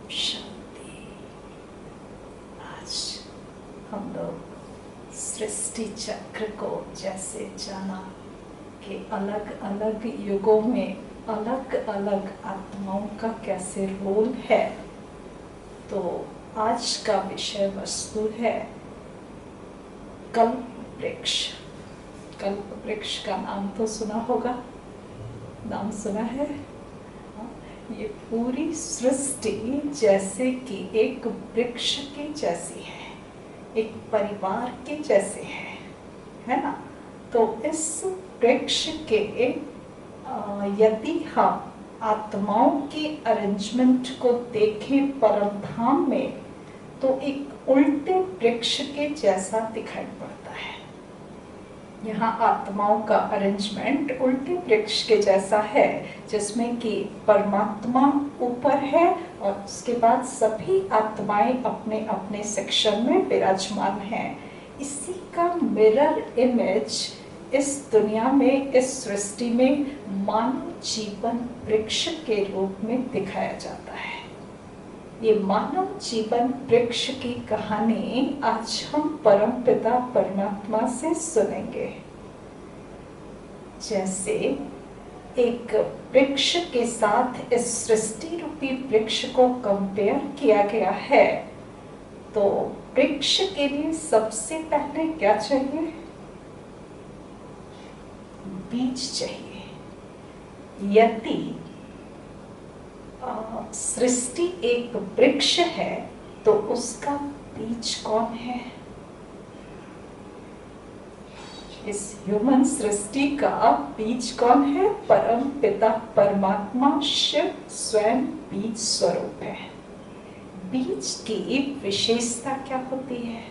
शांति। आज हम लोग सृष्टि चक्र को जैसे जाना कि अलग अलग युगों में अलग अलग आत्माओं का कैसे रोल है, तो आज का विषय वस्तु है कल्प वृक्ष। कल्प वृक्ष का नाम तो सुना होगा, नाम सुना है। ये पूरी सृष्टि जैसे कि एक वृक्ष के जैसी है, एक परिवार के जैसे है ना। तो इस वृक्ष के यदि हम आत्माओं के अरेंजमेंट को देखें परम धाम में, तो एक उल्टे वृक्ष के जैसा दिखाई पड़ता है। यहाँ आत्माओं का अरेंजमेंट उल्टे वृक्ष के जैसा है, जिसमें कि परमात्मा ऊपर है और उसके बाद सभी आत्माएं अपने अपने सेक्शन में विराजमान हैं। इसी का मिरर इमेज इस दुनिया में, इस सृष्टि में मानव जीवन वृक्ष के रूप में दिखाया जाता है। ये मानव जीवन वृक्ष की कहानी आज हम परम पिता परमात्मा से सुनेंगे। जैसे एक वृक्ष के साथ इस सृष्टि रूपी वृक्ष को कंपेयर किया गया है, तो वृक्ष के लिए सबसे पहले क्या चाहिए? बीज चाहिए। यदि सृष्टि एक वृक्ष है तो उसका बीज कौन है? इस ह्यूमन सृष्टि का बीज कौन है? परम पिता परमात्मा शिव स्वयं बीज स्वरूप है। बीज की विशेषता क्या होती है?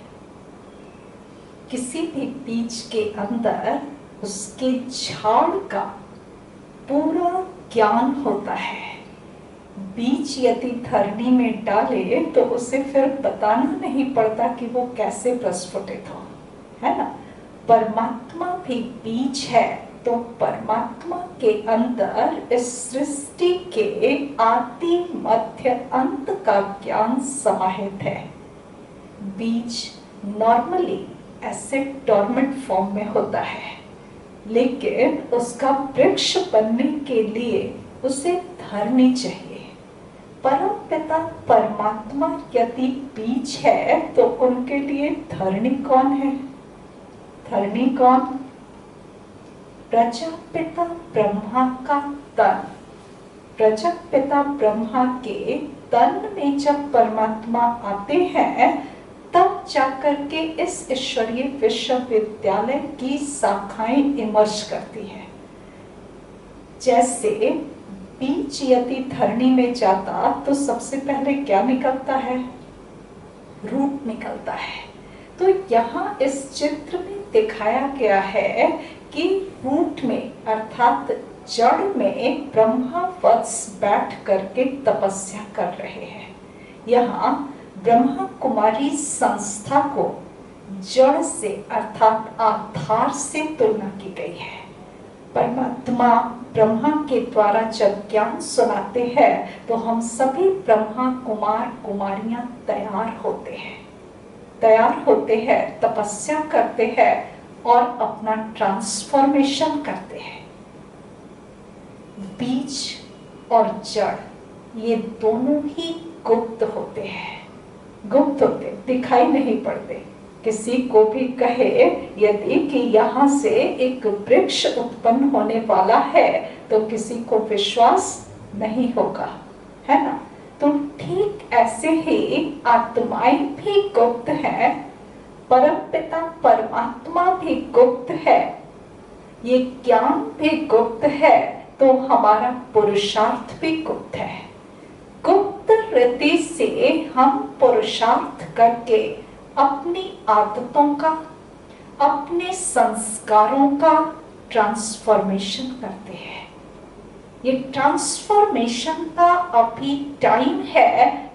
किसी भी बीज के अंदर उसके झाड़ का पूरा ज्ञान होता है। बीज यदि धरनी में डाले तो उसे फिर बताना नहीं पड़ता कि वो कैसे प्रस्फुटित हो, है ना। परमात्मा भी बीज है, तो परमात्मा के अंदर इस सृष्टि के आदि मध्य अंत का ज्ञान समाहित है। बीज नॉर्मली ऐसे डॉर्मेंट फॉर्म में होता है, लेकिन उसका वृक्ष बनने के लिए उसे धरनी चाहिए। परम पिता परमात्मा यदि बीज है तो उनके लिए धरनी कौन है? धरनी कौन? प्रजापिता ब्रह्मा का तन। प्रजापिता ब्रह्मा के तन में जब परमात्मा आते हैं, तब जाकर के इस ईश्वरीय विश्वविद्यालय की शाखाएं इमर्ज करती है। जैसे बीज यदि धरनी में जाता तो सबसे पहले क्या निकलता है? रूट निकलता है। तो यहाँ इस चित्र में दिखाया गया है कि रूट में अर्थात जड़ में ब्रह्मा वत्स बैठ करके तपस्या कर रहे हैं। यहाँ ब्रह्मा कुमारी संस्था को जड़ से अर्थात आधार से तुलना की गई है। परमात्मा ब्रह्मा के द्वारा जब ज्ञान सुनाते हैं तो हम सभी ब्रह्मा कुमार कुमारियां तैयार होते हैं, तपस्या करते हैं और अपना ट्रांसफॉर्मेशन करते हैं। बीज और जड़ ये दोनों ही गुप्त होते, दिखाई नहीं पड़ते। किसी को भी कहे यदि कि यहाँ से एक वृक्ष उत्पन्न होने वाला है तो किसी को विश्वास नहीं होगा, है ना। तो ठीक ऐसे ही आत्माएं भी गुप्त हैं, परम पिता परमात्मा भी गुप्त है, ये ज्ञान भी गुप्त है, तो हमारा पुरुषार्थ भी गुप्त है। गुप्त रीति से हम पुरुषार्थ करके अपनी आदतों का, अपने संस्कारों का ट्रांसफॉर्मेशन करते हैं। ये ट्रांसफॉर्मेशन का अभी टाइम है,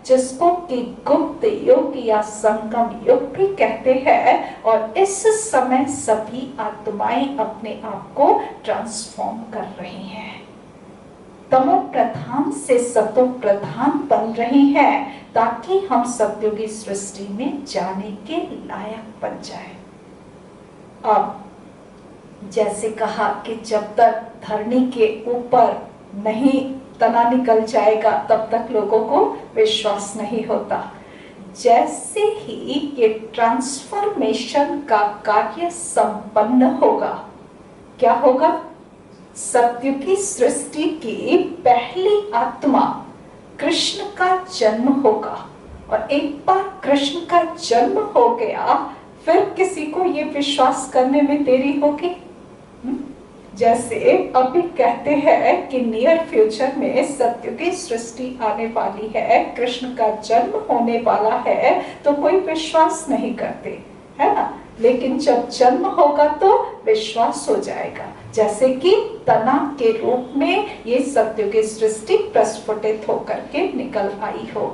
जिसको कि गुप्त युग या संगम युग भी कहते हैं, और इस समय सभी आत्माएं अपने आप को ट्रांसफॉर्म कर रही हैं। तमो प्रधान से सतो प्रधान बन रही हैं, ताकि हम सत्युगी सृष्टि में जाने के लायक बन जाए। अब जैसे कहा कि जब तक धरनी के ऊपर नहीं तना निकल जाएगा तब तक लोगों को विश्वास नहीं होता। जैसे ही ये ट्रांसफॉर्मेशन का कार्य संपन्न होगा, क्या होगा? सत्य की सृष्टि की पहली आत्मा कृष्ण का जन्म होगा, और एक बार कृष्ण का जन्म हो गया फिर किसी को ये विश्वास करने में देरी होगी? जैसे अभी कहते हैं कि नियर फ्यूचर में सत्य की सृष्टि आने वाली है, कृष्ण का जन्म होने वाला है, तो कोई विश्वास नहीं करते, है ना? लेकिन जब जन्म होगा तो विश्वास हो जाएगा। जैसे कि तना के रूप में ये सत्य की सृष्टि प्रस्फुटित होकर के निकल आई हो,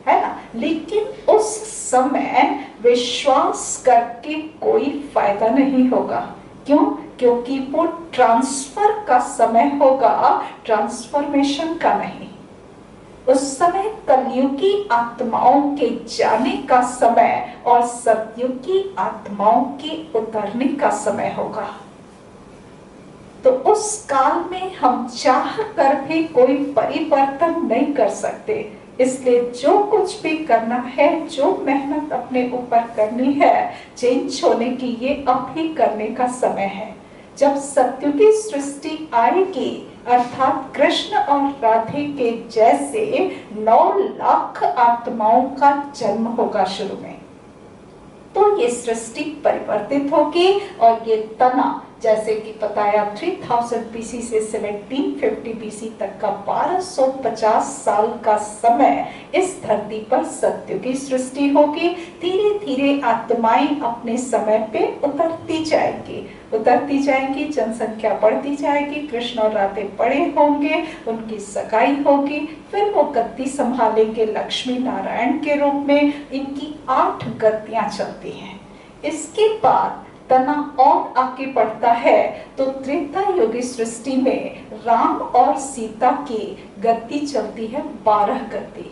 है ना? लेकिन उस समय विश्वास करके कोई फायदा नहीं होगा। क्यों? क्योंकि वो ट्रांसफर का समय होगा, ट्रांसफॉर्मेशन का नहीं। उस समय कलयुगी आत्माओं के जाने का समय और सतयुगी आत्माओं के उतरने का समय होगा। तो उस काल में हम चाह कर भी कोई परिवर्तन नहीं कर सकते। इसलिए जो कुछ भी करना है, जो मेहनत अपने ऊपर करनी है चेंज होने की, ये अब ही करने का समय है। जब सत्युगी सृष्टि आएगी, अर्थात कृष्ण और राधे के जैसे 9 लाख आत्माओं का जन्म होगा शुरू में, तो ये सृष्टि परिवर्तित होगी। और ये तना, जैसे कि बताया 3000 BC से 1750 BC तक का 1250 साल का समय इस धरती पर सत्य की सृष्टि होगी। धीरे धीरे आत्माएं अपने समय पे उतरती जाएंगी, जनसंख्या बढ़ती जाएगी, कृष्ण और राधे बड़े होंगे, उनकी सगाई होगी, फिर वो गद्दी संभालेंगे लक्ष्मी नारायण के रूप में। इनकी 8 गद्दियां चलती हैं। इसके बाद तना और आगे बढ़ता है तो त्रेता युगी सृष्टि में राम और सीता की गद्दी चलती है 12 गद्दी।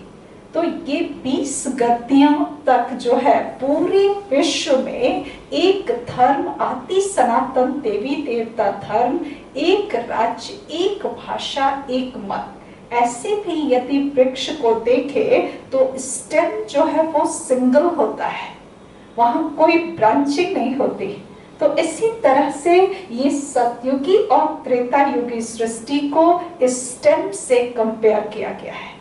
तो ये 20 गद्दियां तक जो है पूरे विश्व में एक धर्म, आदि सनातन देवी देवता धर्म, एक राज्य, एक भाषा, एक मत। ऐसे भी यदि वृक्ष को देखे तो स्टेम जो है वो सिंगल होता है, वहां कोई ब्रांचिंग नहीं होती। तो इसी तरह से ये सतयुगी और त्रेता युगी सृष्टि को स्टेम से कंपेयर किया गया है।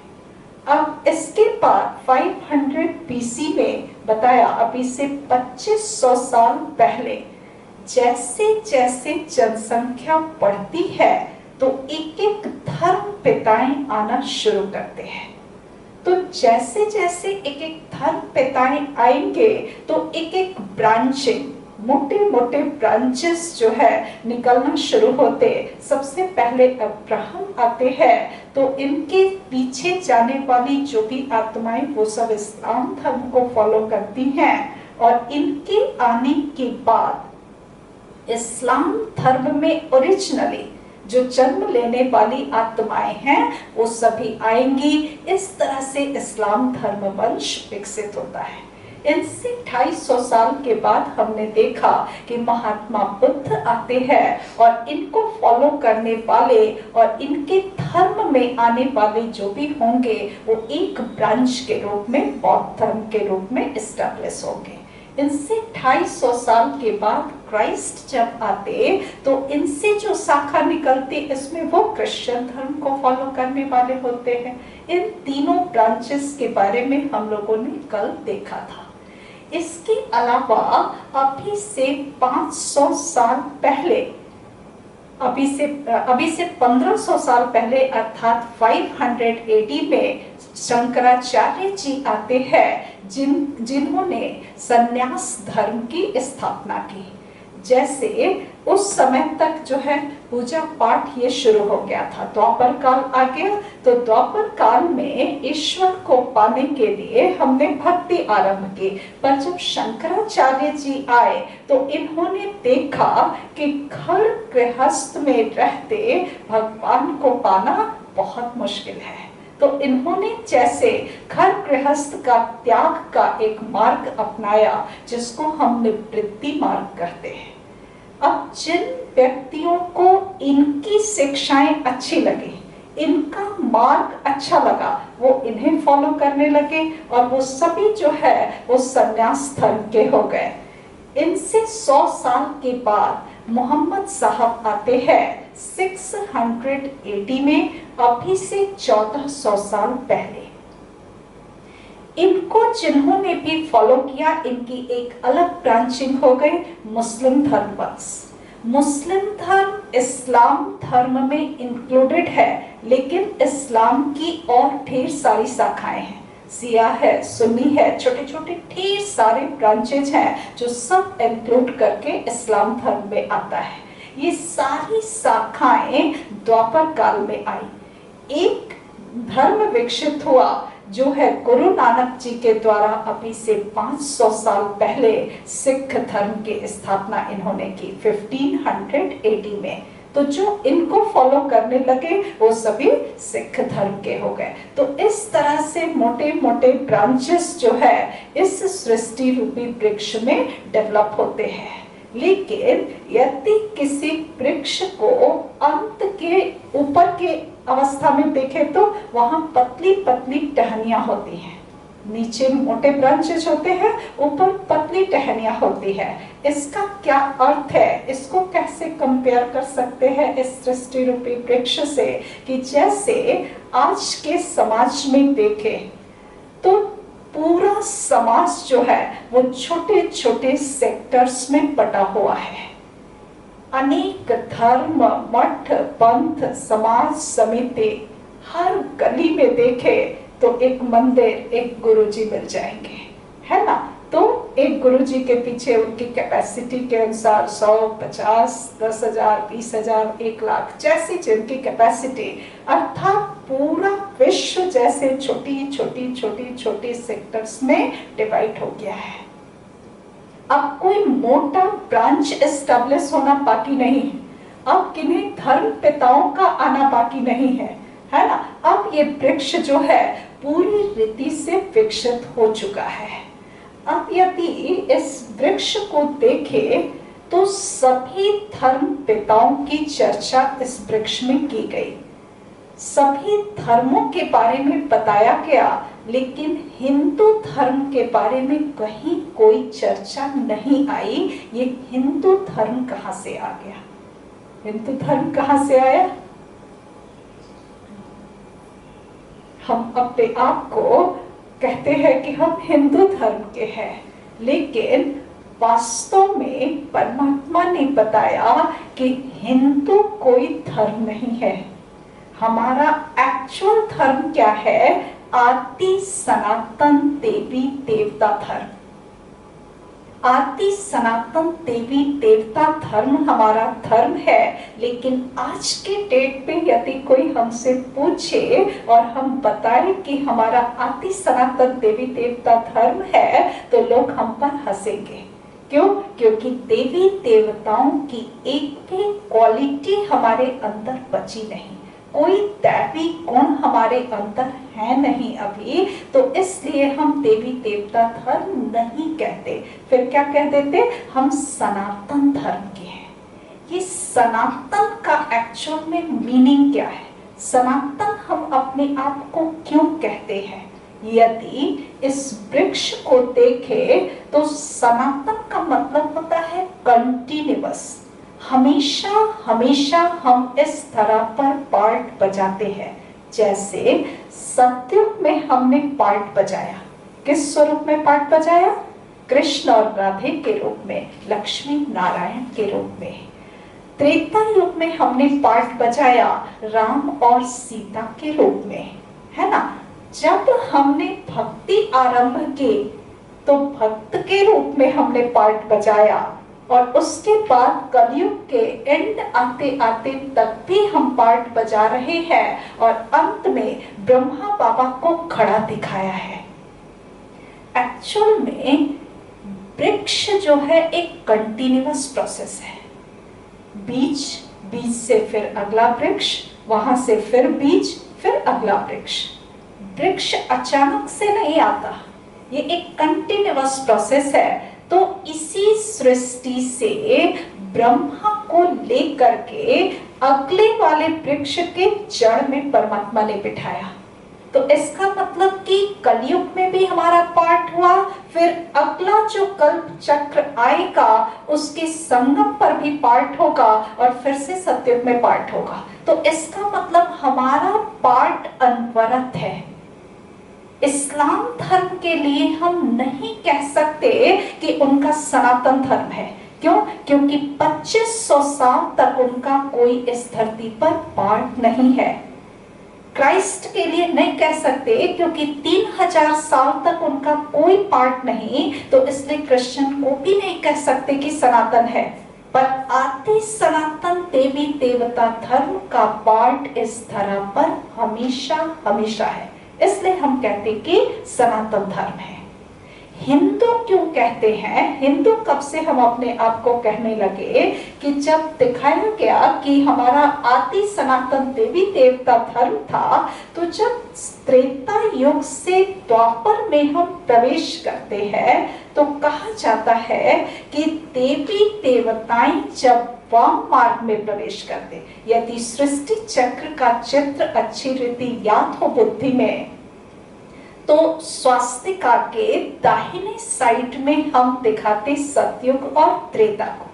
अब इसके बाद 500 BC में बताया, अभी से 2500 साल पहले जैसे जैसे जनसंख्या बढ़ती है तो एक एक धर्म पिताएं आना शुरू करते हैं। तो जैसे जैसे एक एक धर्म पिताएं आएंगे तो एक एक ब्रांचिंग, मोटे मोटे ब्रांचेस जो है निकलना शुरू होते। सबसे पहले अब्राहम आते हैं, तो इनके पीछे जाने वाली जो भी आत्माएं वो सब इस्लाम धर्म को फॉलो करती हैं। और इनके आने के बाद इस्लाम धर्म में ओरिजिनली जो जन्म लेने वाली आत्माएं हैं वो सभी आएंगी। इस तरह से इस्लाम धर्म वंश विकसित होता है। इनसे 250 साल के बाद हमने देखा कि महात्मा बुद्ध आते हैं और इनको फॉलो करने वाले और इनके धर्म में आने वाले जो भी होंगे वो एक ब्रांच के रूप में बौद्ध धर्म के रूप में एस्टेब्लिश होंगे। इनसे 250 साल के बाद क्राइस्ट जब आते तो इनसे जो शाखा निकलती इसमें वो क्रिश्चियन धर्म को फॉलो करने वाले होते हैं। इन तीनों ब्रांचेस के बारे में हम लोगों ने कल देखा था। इसके अलावा अभी से 500 साल पहले, अभी से 1500 साल पहले अर्थात 500 AD में शंकराचार्य जी आते हैं जिन्होंने संन्यास धर्म की स्थापना की। जैसे उस समय तक जो है पूजा पाठ ये शुरू हो गया था, द्वापर काल आ गया, तो द्वापर काल में ईश्वर को पाने के लिए हमने भक्ति आरंभ की। पर जब शंकराचार्य जी आए तो इन्होंने देखा कि घर गृहस्थ में रहते भगवान को पाना बहुत मुश्किल है। तो इन्होंने जैसे घर गृहस्थ का त्याग का एक मार्ग अपनाया जिसको हम निवृत्ति मार्ग कहते हैं। अब जिन व्यक्तियों को इनकी शिक्षाएं अच्छी लगी, इनका मार्ग अच्छा लगा, वो इन्हें फॉलो करने लगे और वो सभी जो है वो संन्यास धर्म के हो गए। इनसे 100 साल के बाद मोहम्मद साहब आते हैं 600 AD में, अभी से 1400 साल पहले। इनको जिन्होंने भी फॉलो किया, इनकी एक अलग ब्रांचिंग हो गई मुस्लिम धर्म बस। मुस्लिम धर्म इस्लाम धर्म में इंक्लूडेड है, लेकिन इस्लाम की और ढेर सारी शाखाएं हैं, सिया है, सुन्नी है, छोटे छोटे ढेर सारे ब्रांचेज हैं जो सब इंक्लूड करके इस्लाम धर्म में आता है। ये सारी शाखाएं द्वापर काल में आई। एक धर्म विकसित हुआ जो है गुरु नानक जी के द्वारा, अभी से 500 साल पहले सिख धर्म की स्थापना इन्होंने की 1500 AD में। तो जो इनको फॉलो करने लगे वो सभी सिख धर्म के हो गए। तो इस तरह से मोटे मोटे ब्रांचेस जो है इस सृष्टि रूपी वृक्ष में डेवलप होते हैं। लेकिन यदि किसी वृक्ष को अंत के ऊपर के अवस्था में देखें तो वहां पतली पतली टहनियां होती हैं, नीचे मोटे ब्रांचेस होते हैं, ऊपर पतली टहनियां होती है। इसका क्या अर्थ है? इसको कैसे कंपेयर कर सकते हैं इस सृष्टि रूपी वृक्ष से कि जैसे आज के समाज में देखें तो पूरा समाज जो है वो छोटे छोटे सेक्टर्स में बटा हुआ है। अनेक धर्म, मठ, पंथ, समाज समिति, हर गली में देखे तो एक मंदिर, एक गुरुजी मिल जाएंगे, है ना। तो एक गुरुजी के पीछे उनकी कैपेसिटी के अनुसार 100, 50, 10,000, 20,000, 1 लाख, जैसी जिनकी कैपेसिटी, अर्थात पूरा विश्व जैसे छोटी छोटी छोटी छोटी सेक्टर्स में डिवाइड हो गया है। अब कोई मोटा ब्रांच एस्टेब्लिश होना बाकी नहीं, अब किन्हीं धर्म पिताओं का आना बाकी नहीं है, है ना। अब ये वृक्ष जो है पूरी रीति से विकसित हो चुका है। अब यदि इस वृक्ष को देखें तो सभी धर्म पिताओं की चर्चा इस वृक्ष में की गई, सभी धर्मों के बारे में बताया गया, लेकिन हिंदू धर्म के बारे में कहीं कोई चर्चा नहीं आई। ये हिंदू धर्म कहां से आ गया? हिंदू धर्म कहां से आया? हम अपने आप को कहते हैं कि हम हिंदू धर्म के हैं, लेकिन वास्तव में परमात्मा ने बताया कि हिंदू कोई धर्म नहीं है। हमारा एक्चुअल धर्म क्या है? आदि सनातन देवी देवता धर्म। आदि सनातन देवी देवता धर्म हमारा धर्म है। लेकिन आज के डेट पे यदि कोई हमसे पूछे और हम बताएं कि हमारा आदि सनातन देवी देवता धर्म है तो लोग हम पर हंसेंगे। क्यों? क्योंकि देवी देवताओं की एक भी क्वालिटी हमारे अंदर बची नहीं, कोई दैवी गुण हमारे अंदर है नहीं अभी, तो इसलिए हम देवी देवता धर्म नहीं कहते। फिर क्या कह देते? हम सनातन धर्म के हैं। ये सनातन का एक्चुअल में मीनिंग क्या है? सनातन हम अपने आप को क्यों कहते हैं? यदि इस वृक्ष को देखें तो सनातन का मतलब होता है कंटिन्यूअस, हमेशा हमेशा हम इस तरह पर पार्ट बजाते हैं। जैसे सतयुग में हमने पार्ट बजाया, किस स्वरूप में पार्ट बजाया? कृष्ण और राधे के रूप में, लक्ष्मी नारायण के रूप में। त्रेता युग में हमने पार्ट बजाया राम और सीता के रूप में, है ना। जब हमने भक्ति आरंभ की तो भक्त के रूप में हमने पार्ट बजाया, और उसके बाद कलयुग के एंड आते आते तक भी हम पार्ट बजा रहे हैं, और अंत में ब्रह्मा बाबा को खड़ा दिखाया है। एक्चुअल में वृक्ष जो है एक कंटिन्यूअस प्रोसेस है। बीज, बीज से फिर अगला वृक्ष, वहां से फिर बीज, फिर अगला वृक्ष। वृक्ष अचानक से नहीं आता, ये एक कंटिन्यूअस प्रोसेस है। तो इसी सृष्टि से ब्रह्मा को लेकर के अगले वाले वृक्ष के जड़ में परमात्मा ने बिठाया। तो इसका मतलब कि कलयुग में भी हमारा पार्ट हुआ, फिर अगला जो कल्प चक्र आएगा उसके संगम पर भी पार्ट होगा, और फिर से सतयुग में पार्ट होगा। तो इसका मतलब हमारा पार्ट अनवरत है। इस्लाम धर्म के लिए हम नहीं कह सकते कि उनका सनातन धर्म है। क्यों? क्योंकि 2500 साल तक उनका कोई इस धरती पर पार्ट नहीं है। क्राइस्ट के लिए नहीं कह सकते क्योंकि 3000 साल तक उनका कोई पार्ट नहीं, तो इसलिए क्रिश्चियन को भी नहीं कह सकते कि सनातन है। पर आदि सनातन देवी देवता धर्म का पार्ट इस धरा पर हमेशा हमेशा है, इसलिए हम कहते कि सनातन धर्म है। हिंदू क्यों कहते हैं? हिंदू कब से हम अपने आप को कहने लगे कि जब दिखाया गया कि हमारा आदि सनातन देवी देवता धर्म था, तो जब त्रेता युग से द्वापर में हम प्रवेश करते हैं तो कहा जाता है कि देवी देवताएं जब वाम मार्ग में प्रवेश करते, यदि सृष्टि चक्र का चित्र अच्छी रीति याद हो बुद्धि में, तो स्वास्तिका के दाहिने साइड में हम दिखाते सतयुग और त्रेता को।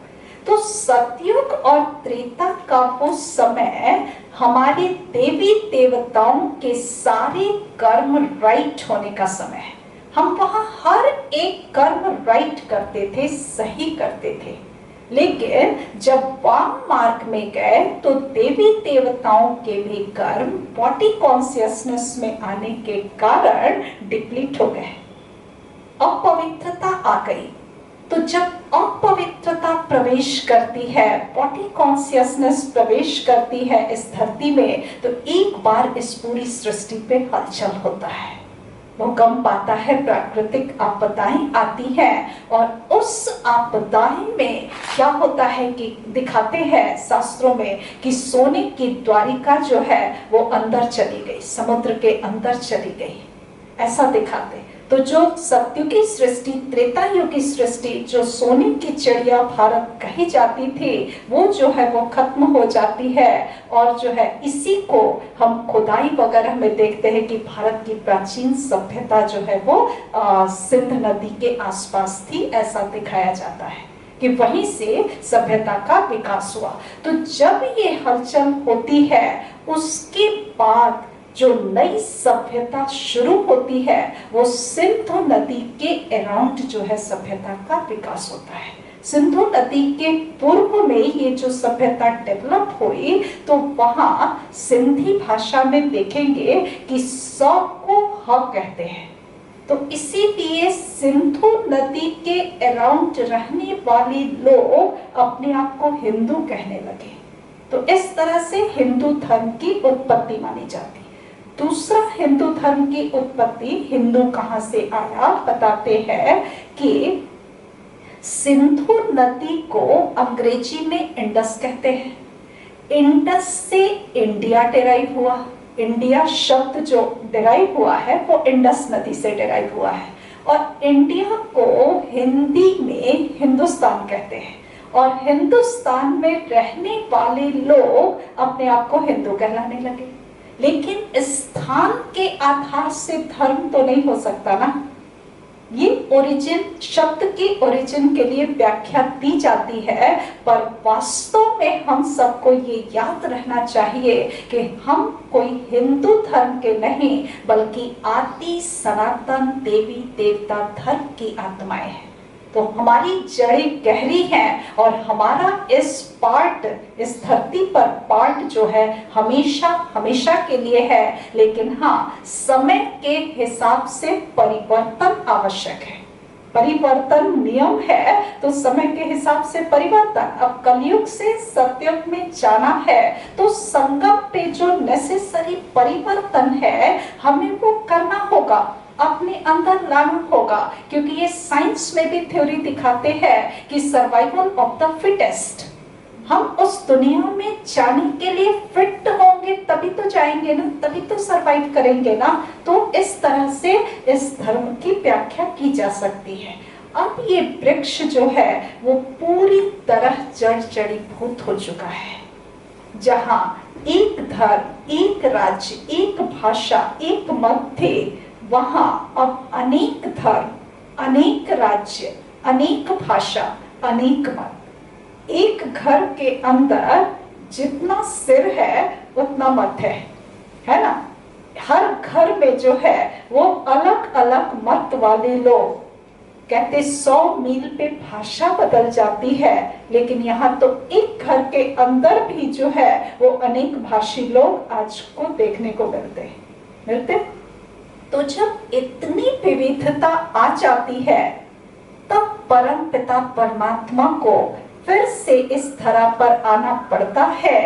तो सतयुग और त्रेता का वो समय हमारे देवी देवताओं के सारे कर्म राइट होने का समय है। हम वहां हर एक कर्म राइट करते थे, सही करते थे। लेकिन जब वाम मार्ग में गए तो देवी देवताओं के भी कर्म बॉडी कॉन्शियसनेस में आने के कारण डिप्लीट हो गए, अपवित्रता आ गई। तो जब अपवित्रता प्रवेश करती है, बॉडी कॉन्शियसनेस प्रवेश करती है इस धरती में, तो एक बार इस पूरी सृष्टि पे हलचल होता है, भूकंप आता है, प्राकृतिक आपदाएं आती हैं। और उस आपदाएं में क्या होता है कि दिखाते हैं शास्त्रों में कि सोने की द्वारिका जो है वो अंदर चली गई, समुद्र के अंदर चली गई, ऐसा दिखाते। तो जो सत्युगी सृष्टि, त्रेता युग की सृष्टि, जो सोने की चिड़िया भारत कही जाती थी, वो जो है वो खत्म हो जाती है। और जो है इसी को हम खुदाई वगैरह में देखते हैं कि भारत की प्राचीन सभ्यता जो है वो सिंध नदी के आसपास थी, ऐसा दिखाया जाता है कि वहीं से सभ्यता का विकास हुआ। तो जब ये हलचल होती है उसके बाद जो नई सभ्यता शुरू होती है वो सिंधु नदी के अराउंड जो है सभ्यता का विकास होता है। सिंधु नदी के पूर्व में ये जो सभ्यता डेवलप हुई, तो वहां सिंधी भाषा में देखेंगे कि सौ को ह कहते हैं। तो इसीलिए सिंधु नदी के अराउंड रहने वाले लोग अपने आप को हिंदू कहने लगे। तो इस तरह से हिंदू धर्म की उत्पत्ति मानी जाती। दूसरा, हिंदू धर्म की उत्पत्ति, हिंदू कहां से आया, बताते हैं कि सिंधु नदी को अंग्रेजी में इंडस कहते हैं। इंडस से इंडिया डेराइव हुआ। इंडिया शब्द जो डेराइव हुआ है वो इंडस नदी से डेराइव हुआ है। और इंडिया को हिंदी में हिंदुस्तान कहते हैं। और हिंदुस्तान में रहने वाले लोग अपने आप को हिंदू कहलाने लगे। लेकिन स्थान के आधार से धर्म तो नहीं हो सकता ना। ये ओरिजिन, शब्द की ओरिजिन के लिए व्याख्या दी जाती है, पर वास्तव में हम सबको ये याद रहना चाहिए कि हम कोई हिंदू धर्म के नहीं बल्कि आदि सनातन देवी देवता धर्म की आत्माएं हैं। तो हमारी जड़ें गहरी हैं और हमारा इस पार्ट, इस धरती पर पार्ट जो है हमेशा हमेशा के लिए है। लेकिन हाँ, समय के हिसाब से परिवर्तन आवश्यक है। परिवर्तन नियम है, तो समय के हिसाब से परिवर्तन। अब कलयुग से सतयुग में जाना है तो संगम पे जो नेसेसरी परिवर्तन है हमें वो करना होगा, अपने अंदर लाना होगा। क्योंकि ये साइंस में भी थ्योरी दिखाते हैं कि सर्वाइवल ऑफ द फिटेस्ट, हम उस दुनिया में जाने के लिए फिट होंगे तभी तो जाएंगे ना, तभी तो सरवाइव करेंगे ना। तो इस तरह से इस धर्म की व्याख्या की जा सकती है। अब ये वृक्ष जो है वो पूरी तरह जड़ जड़ीभूत हो चुका है, जहां एक धर्म, एक राज्य, एक भाषा, एक मत थे, वहां अब अनेक धर्म, अनेक राज्य, अनेक भाषा, अनेक मत। एक घर के अंदर जितना सिर है उतना मत है ना। हर घर में जो है वो अलग अलग मत वाले लोग, कहते 100 मील पे भाषा बदल जाती है, लेकिन यहाँ तो एक घर के अंदर भी जो है वो अनेक भाषी लोग आज को देखने को मिलते। तो जब इतनी विविधता आ जाती है, तब परम पिता परमात्मा को फिर से इस धरा पर आना पड़ता है,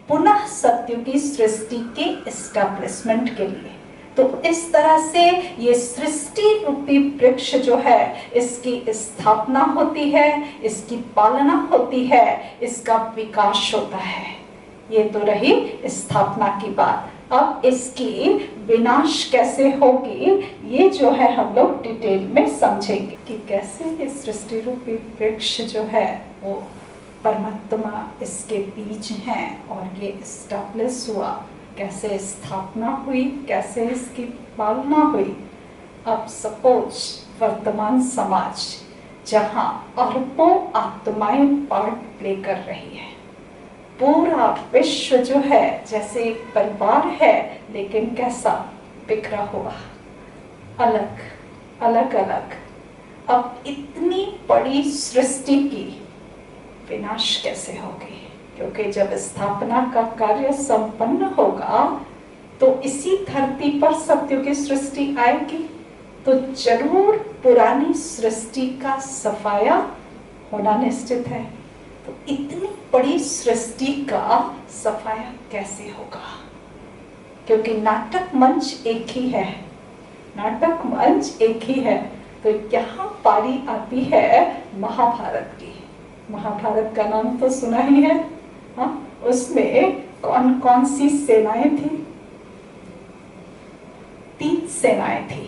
पुनः सत्य की सृष्टि के एस्टैब्लिशमेंट के लिए। तो इस तरह से ये सृष्टि रूपी वृक्ष जो है, इसकी स्थापना होती है, इसकी पालना होती है, इसका विकास होता है। ये तो रही स्थापना की बात। अब इसकी विनाश कैसे होगी, ये जो है हम लोग डिटेल में समझेंगे कि कैसे ये सृष्टि रूपी वृक्ष जो है वो परमात्मा इसके बीज हैं और ये एस्टैब्लिश हुआ, कैसे स्थापना हुई, कैसे इसकी पालना हुई। अब सपोज वर्तमान समाज जहां अरबों आत्माएं पार्ट प्ले कर रही है, पूरा विश्व जो है जैसे एक परिवार है, लेकिन कैसा बिखरा हुआ, अलग अलग अलग। अब इतनी बड़ी सृष्टि की विनाश कैसे होगी, क्योंकि जब स्थापना का कार्य संपन्न होगा तो इसी धरती पर सत्य की सृष्टि आएगी, तो जरूर पुरानी सृष्टि का सफाया होना निश्चित है। तो इतनी बड़ी सृष्टि का सफाया कैसे होगा, क्योंकि नाटक मंच एक ही है, नाटक मंच एक ही है। तो यहाँ पारी आती है महाभारत की। महाभारत का नाम तो सुना ही है, हाँ? उसमें कौन कौन सी सेनाएं थी? 3 सेनाएं थी,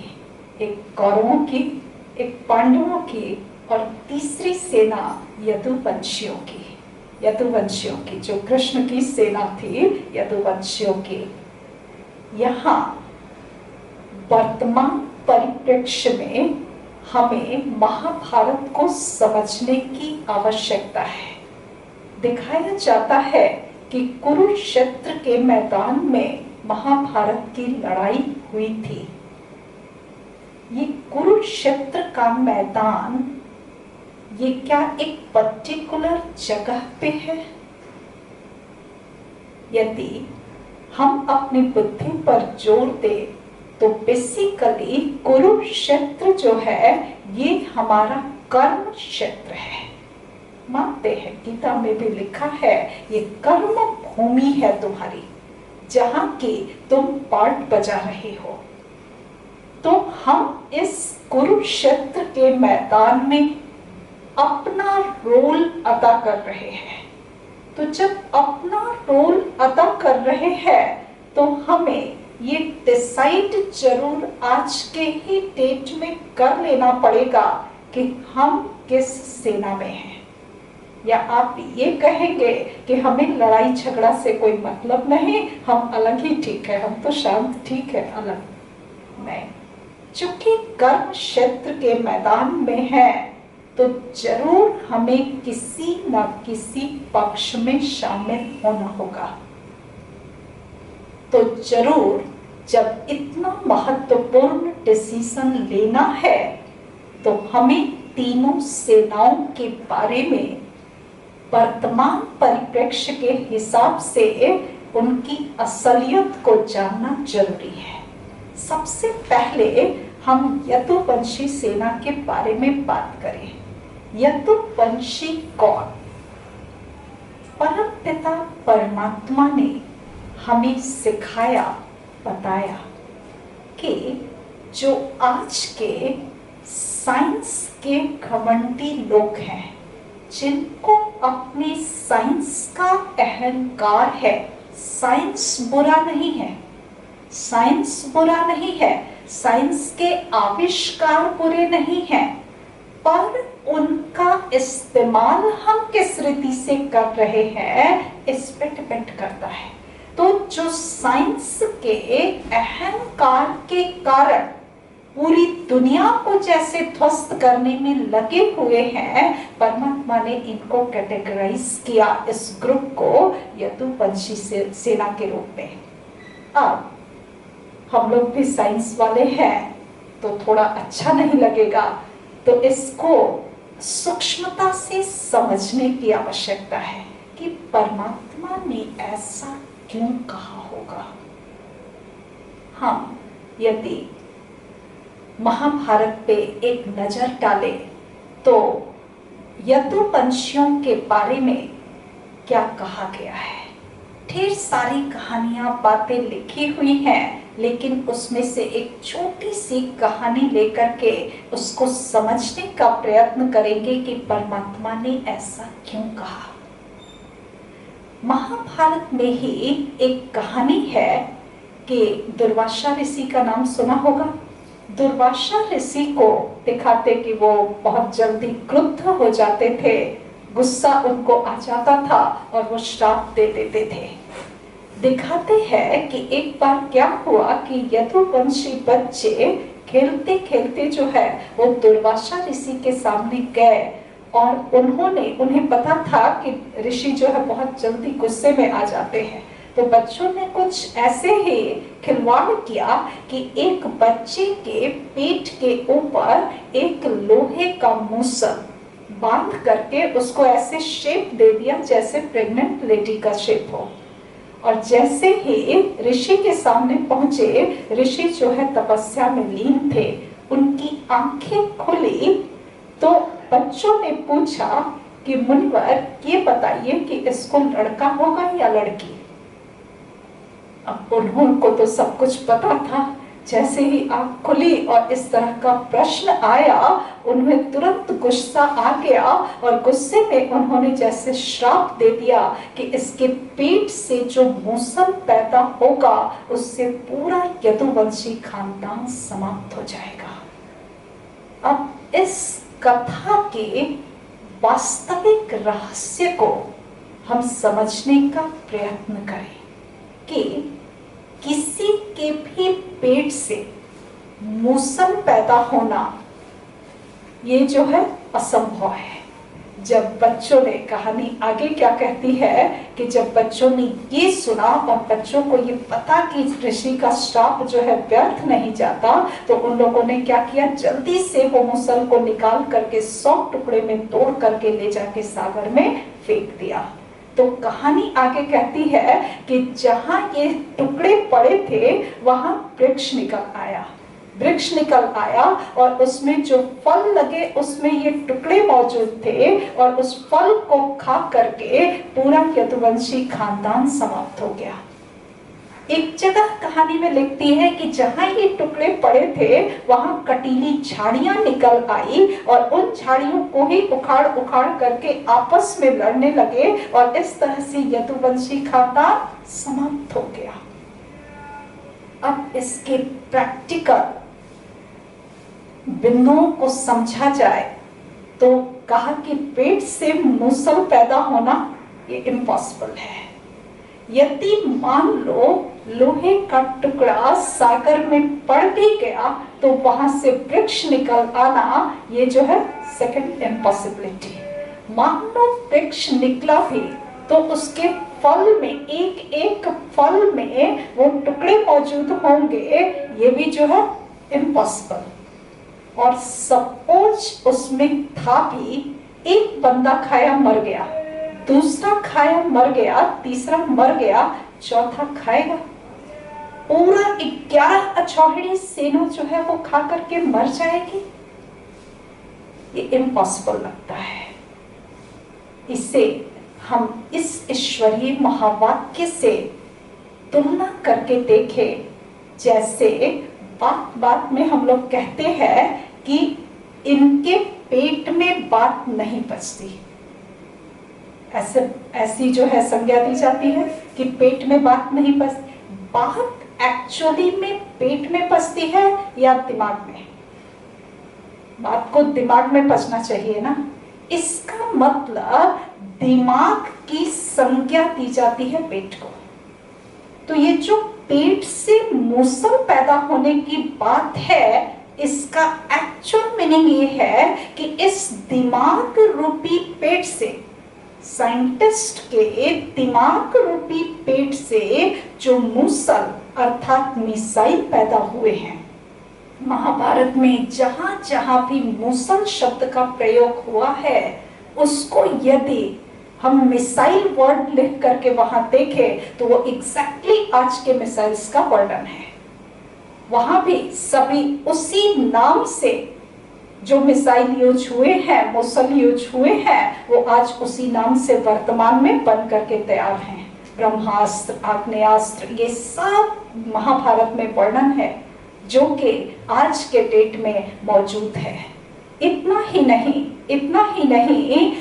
एक कौरवों की, एक पांडवों की और तीसरी सेना यदुवंशियों की, जो कृष्ण की सेना थी, यदुवंशियों की। यहाँ वर्तमान परिप्रेक्ष्य में हमें महाभारत को समझने की आवश्यकता है। दिखाया जाता है कि कुरुक्षेत्र के मैदान में महाभारत की लड़ाई हुई थी। ये कुरुक्षेत्र का मैदान, ये क्या एक पर्टिकुलर जगह पे है? यदि हम अपनी बुद्धि पर जोर दें तो बेसिकली कुरुक्षेत्र जो है ये हमारा कर्म क्षेत्र है। मानते हैं, गीता में भी लिखा है ये कर्म भूमि है तुम्हारी, जहां की तुम पार्ट बजा रहे हो। तो हम इस कुरुक्षेत्र के मैदान में अपना रोल अदा कर रहे हैं। तो जब अपना रोल अदा कर रहे हैं तो हमें ये डिसाइड जरूर आज के ही डेट में कर लेना पड़ेगा कि हम किस सेना में हैं। या आप ये कहेंगे कि हमें लड़ाई झगड़ा से कोई मतलब नहीं, हम अलग ही ठीक है, हम तो शांत ठीक है, अलग नहीं। चूंकि कर्म क्षेत्र के मैदान में है तो जरूर हमें किसी न किसी पक्ष में शामिल होना होगा। तो जरूर जब इतना महत्वपूर्ण डिसीजन लेना है तो हमें तीनों सेनाओं के बारे में वर्तमान परिप्रेक्ष्य के हिसाब से उनकी असलियत को जानना जरूरी है। सबसे पहले हम यदुवंशी सेना के बारे में बात करें। यदुवंशी कौन? परम पिता परमात्मा ने हमें सिखाया, बताया कि जो आज के साइंस के घमंडी लोग हैं, जिनको अपनी साइंस का अहंकार है। साइंस बुरा नहीं है, साइंस बुरा नहीं है, साइंस के आविष्कार बुरे नहीं हैं, पर उनका इस्तेमाल हम किस रीति से कर रहे हैं इस पे डिपेंड करता है। तो जो साइंस के अहंकार के कारण पूरी दुनिया को जैसे ध्वस्त करने में लगे हुए हैं, परमात्मा ने इनको कैटेगराइज किया, इस ग्रुप को यदुवंशी सेना के रूप में। अब हम लोग भी साइंस वाले हैं तो थोड़ा अच्छा नहीं लगेगा, तो इसको सूक्ष्मता से समझने की आवश्यकता है कि परमात्मा ने ऐसा क्यों कहा होगा। हम यदि महाभारत पे एक नजर डाले तो यदुवंशियों के बारे में क्या कहा गया है। ढेर सारी कहानियां, बातें लिखी हुई हैं, लेकिन उसमें से एक छोटी सी कहानी लेकर के उसको समझने का प्रयत्न करेंगे कि परमात्मा ने ऐसा क्यों कहा। महाभारत में ही एक कहानी है कि दुर्वासा ऋषि का नाम सुना होगा। दुर्वासा ऋषि को दिखाते कि वो बहुत जल्दी क्रुद्ध हो जाते थे, गुस्सा उनको आ जाता था और वो श्राप दे देते थे। दिखाते हैं कि एक बार क्या हुआ कि यदुवंशी बच्चे खेलते खेलते जो है वो दुर्वासा ऋषि के सामने गए और उन्हें पता था कि ऋषि जो है बहुत जल्दी गुस्से में आ जाते हैं, तो बच्चों ने कुछ ऐसे ही खिलवाड़ किया कि एक बच्चे के पेट के ऊपर एक लोहे का मूसल बांध करके उसको ऐसे शेप दे दिया जैसे प्रेग्नेंट लेडी का शेप हो। और जैसे ही ऋषि के सामने पहुंचे, ऋषि जो है तपस्या में लीन थे, उनकी आंखें खुली तो बच्चों ने पूछा कि मुनिवर ये बताइए कि इसको लड़का होगा या लड़की। अब उनको तो सब कुछ पता था। जैसे ही आंख खुली और इस तरह का प्रश्न आया, उन्हें तुरंत गुस्सा आ गया और गुस्से में उन्होंने जैसे श्राप दे दिया कि इसके पेट से जो मूसल पैदा होगा उससे पूरा यदुवंशी खानदान समाप्त हो जाएगा। अब इस कथा के वास्तविक रहस्य को हम समझने का प्रयत्न करें कि किसी के भी पेट से मूसल पैदा होना ये जो है असंभव है। जब बच्चों ने, कहानी आगे क्या कहती है कि जब बच्चों ने ये सुना और बच्चों को ये पता कि ऋषि का श्राप जो है व्यर्थ नहीं जाता, तो उन लोगों ने क्या किया, जल्दी से वो मूसल को निकाल करके 100 टुकड़े में तोड़ करके ले जाके सागर में फेंक दिया। तो कहानी आगे कहती है कि जहां ये टुकड़े पड़े थे वहां वृक्ष निकल आया। वृक्ष निकल आया और उसमें जो फल लगे उसमें ये टुकड़े मौजूद थे और उस फल को खा करके पूरा यदुवंशी खानदान समाप्त हो गया। एक जगह कहानी में लिखती है कि जहां ये टुकड़े पड़े थे वहां कटीली झाड़ियां निकल आई और उन झाड़ियों को ही उखाड़ उखाड़ करके आपस में लड़ने लगे और इस तरह से यदुवंशी खानदान समाप्त हो गया। अब इसके प्रैक्टिकल बिंदुओं को समझा जाए तो कहा कि पेट से मूसल पैदा होना ये इम्पॉसिबल है। यदि मान लो लोहे का टुकड़ा सागर में पड़ भी गया तो वहां से वृक्ष निकल आना ये जो है सेकंड इम्पॉसिबिलिटी। मान लो वृक्ष निकला भी तो उसके फल में, एक एक फल में वो टुकड़े मौजूद होंगे, ये भी जो है इम्पॉसिबल। और सपोज उसमें था भी, एक बंदा खाया मर गया, दूसरा खाया मर गया, तीसरा मर गया, चौथा खाएगा, पूरा 11 अछौहिड़ी सेना जो है वो खा करके मर जाएगी। ये इम्पॉसिबल लगता है। इसे हम इस ईश्वरीय महावाक्य से तुलना करके देखें, जैसे बात बात में हम लोग कहते हैं कि इनके पेट में बात नहीं बचती। ऐसे ऐसी जो है संज्ञा दी जाती है कि पेट में बात नहीं पचती। बात एक्चुअली में पेट में पचती है या दिमाग में? बात को दिमाग में पचना चाहिए ना। इसका मतलब दिमाग की संज्ञा दी जाती है पेट को। तो ये जो पेट से मूसल पैदा होने की बात है, इसका एक्चुअल मीनिंग ये है कि इस दिमाग रूपी पेट से, साइंटिस्ट के दिमाग रूपी पेट से जो मूसल अर्थात मिसाइल पैदा हुए हैं। महाभारत में जहां जहां भी मूसल शब्द का प्रयोग हुआ है, उसको यदि हम मिसाइल वर्ड लिख करके वहां देखें तो वो एग्जैक्टली आज के मिसाइल्स का वर्णन है। वहां भी सभी उसी नाम से जो मिसाइल यूज हुए हैं, मूसल यूज हुए हैं, वो आज उसी नाम से वर्तमान में बन करके तैयार हैं। ब्रह्मास्त्र, आग्नेयास्त्र, ये सब महाभारत में वर्णन है जो कि आज के डेट में मौजूद है। इतना ही नहीं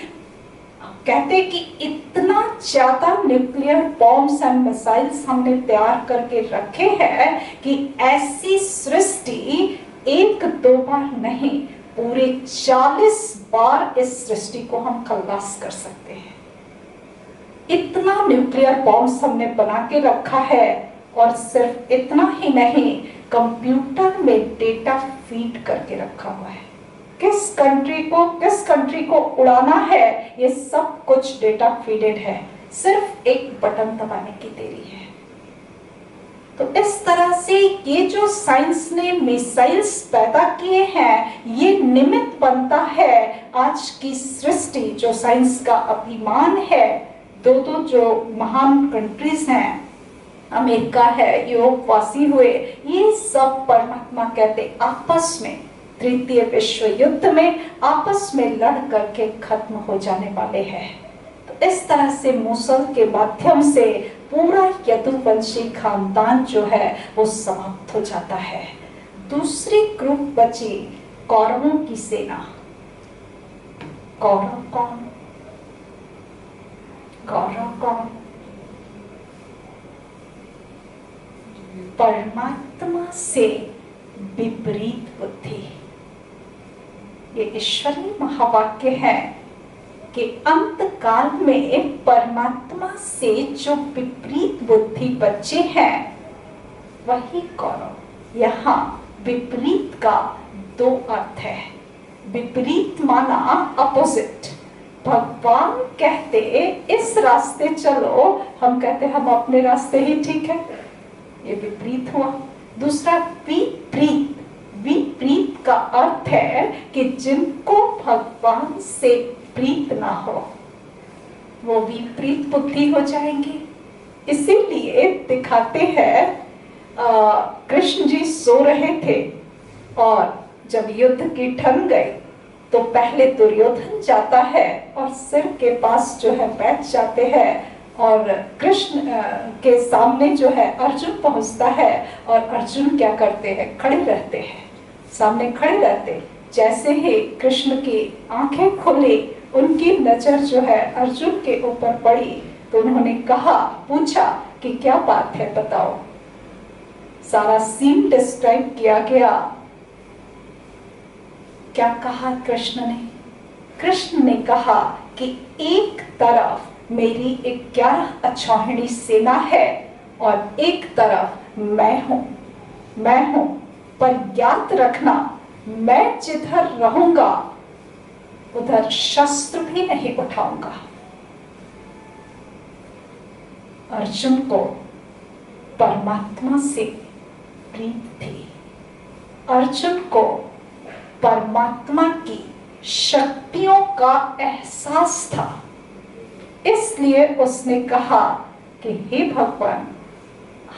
कहते कि इतना ज्यादा न्यूक्लियर बॉम्ब्स एंड मिसाइल्स हमने तैयार करके रखे हैं कि ऐसी सृष्टि एक दो बार नहीं, पूरे 40 बार इस सृष्टि को हम खल्लास कर सकते हैं। इतना न्यूक्लियर बॉम्ब्स हमने बना के रखा है। और सिर्फ इतना ही नहीं, कंप्यूटर में डेटा फीड करके रखा हुआ है। किस कंट्री को उड़ाना है, ये सब कुछ डेटा फीडेड है। सिर्फ एक बटन दबाने की देरी है। तो इस तरह से ये जो साइंस ने मिसाइल्स पैदा किए हैं, ये निमित्त बनता है आज की सृष्टि जो साइंस का अभिमान है। दो जो महान कंट्रीज हैं, अमेरिका है, यूरोप वासी हुए, ये सब परमात्मा कहते आपस में तृतीय विश्व युद्ध में आपस में लड़ करके खत्म हो जाने वाले हैं। तो इस तरह से मूसल के माध्यम से पूरा यदुवंशी खानदान जो है वो समाप्त हो जाता है। दूसरी ग्रुप बची कौरवों की सेना। कौरव कौन? परमात्मा से विपरीत बुद्धि। ये ईश्वरीय महावाक्य है कि अंत काल में परमात्मा से जो विपरीत बुद्धि बच्चे हैं वही कौरव। यहाँ विपरीत का दो अर्थ है। विपरीत माना अपोजिट। भगवान कहते इस रास्ते चलो, हम कहते हम अपने रास्ते ही ठीक है, ये विपरीत हुआ। दूसरा विपरीत। विपरीत का अर्थ है कि जिनको भगवान से प्रीत ना हो वो विपरीत बुद्धि हो जाएंगे। इसीलिए दिखाते हैं कृष्ण जी सो रहे थे और जब युद्ध की ठन गई तो पहले दुर्योधन जाता है और सिर के पास जो है बैठ जाते हैं और कृष्ण के सामने जो है अर्जुन पहुंचता है और अर्जुन क्या करते हैं, खड़े रहते हैं, सामने खड़े रहते। जैसे ही कृष्ण की आंखें खुली, उनकी नजर जो है अर्जुन के ऊपर पड़ी तो उन्होंने कहा, पूछा कि क्या बात है बताओ। सारा सीन डिस्क्राइब किया गया। क्या कहा कृष्ण ने? कृष्ण ने कहा कि एक तरफ मेरी 11 अक्षौहिणी सेना है और एक तरफ मैं हूं, पर याद रखना मैं जिधर रहूंगा उधर शस्त्र भी नहीं उठाऊंगा। अर्जुन को परमात्मा से प्रीत थी। अर्जुन को परमात्मा की शक्तियों का एहसास था। इसलिए उसने कहा कि हे भगवान,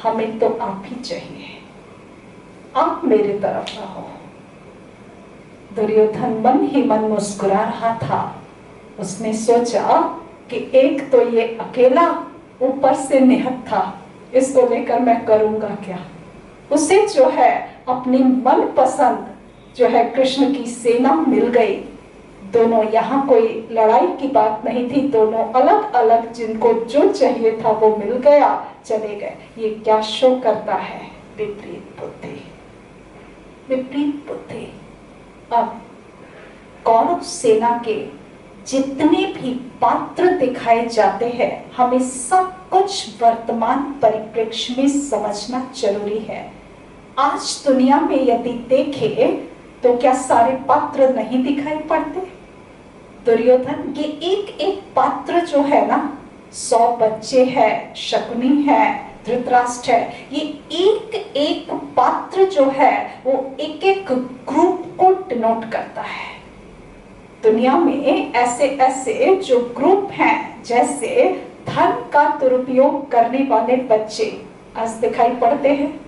हमें तो आप ही चाहिए, आप मेरी तरफ रहो। दुर्योधन मन ही मन मुस्कुरा रहा था। उसने सोचा कि एक तो ये अकेला ऊपर से निहत था, इसको लेकर मैं करूंगा क्या। उसे जो है अपनी मनपसंद जो है कृष्ण की सेना मिल गई। दोनों, यहाँ कोई लड़ाई की बात नहीं थी, दोनों अलग अलग, जिनको जो चाहिए था वो मिल गया, चले गए। ये क्या शो करता है? विपरीत बुद्धि, विपरीत बुद्धि। अब कौरव सेना के जितने भी पात्र दिखाए जाते हैं, हमें सब कुछ वर्तमान परिप्रेक्ष्य में समझना जरूरी है। आज दुनिया में यदि देखें तो क्या सारे पात्र नहीं दिखाई पड़ते? दुर्योधन के एक एक पात्र जो है ना, 100 बच्चे हैं, शकुनी है, धृतराष्ट्र है, ये एक एक पात्र जो है वो एक एक ग्रुप को डिनोट करता है। दुनिया में ऐसे ऐसे जो ग्रुप हैं, जैसे धन का दुरुपयोग करने वाले बच्चे आज दिखाई पड़ते हैं,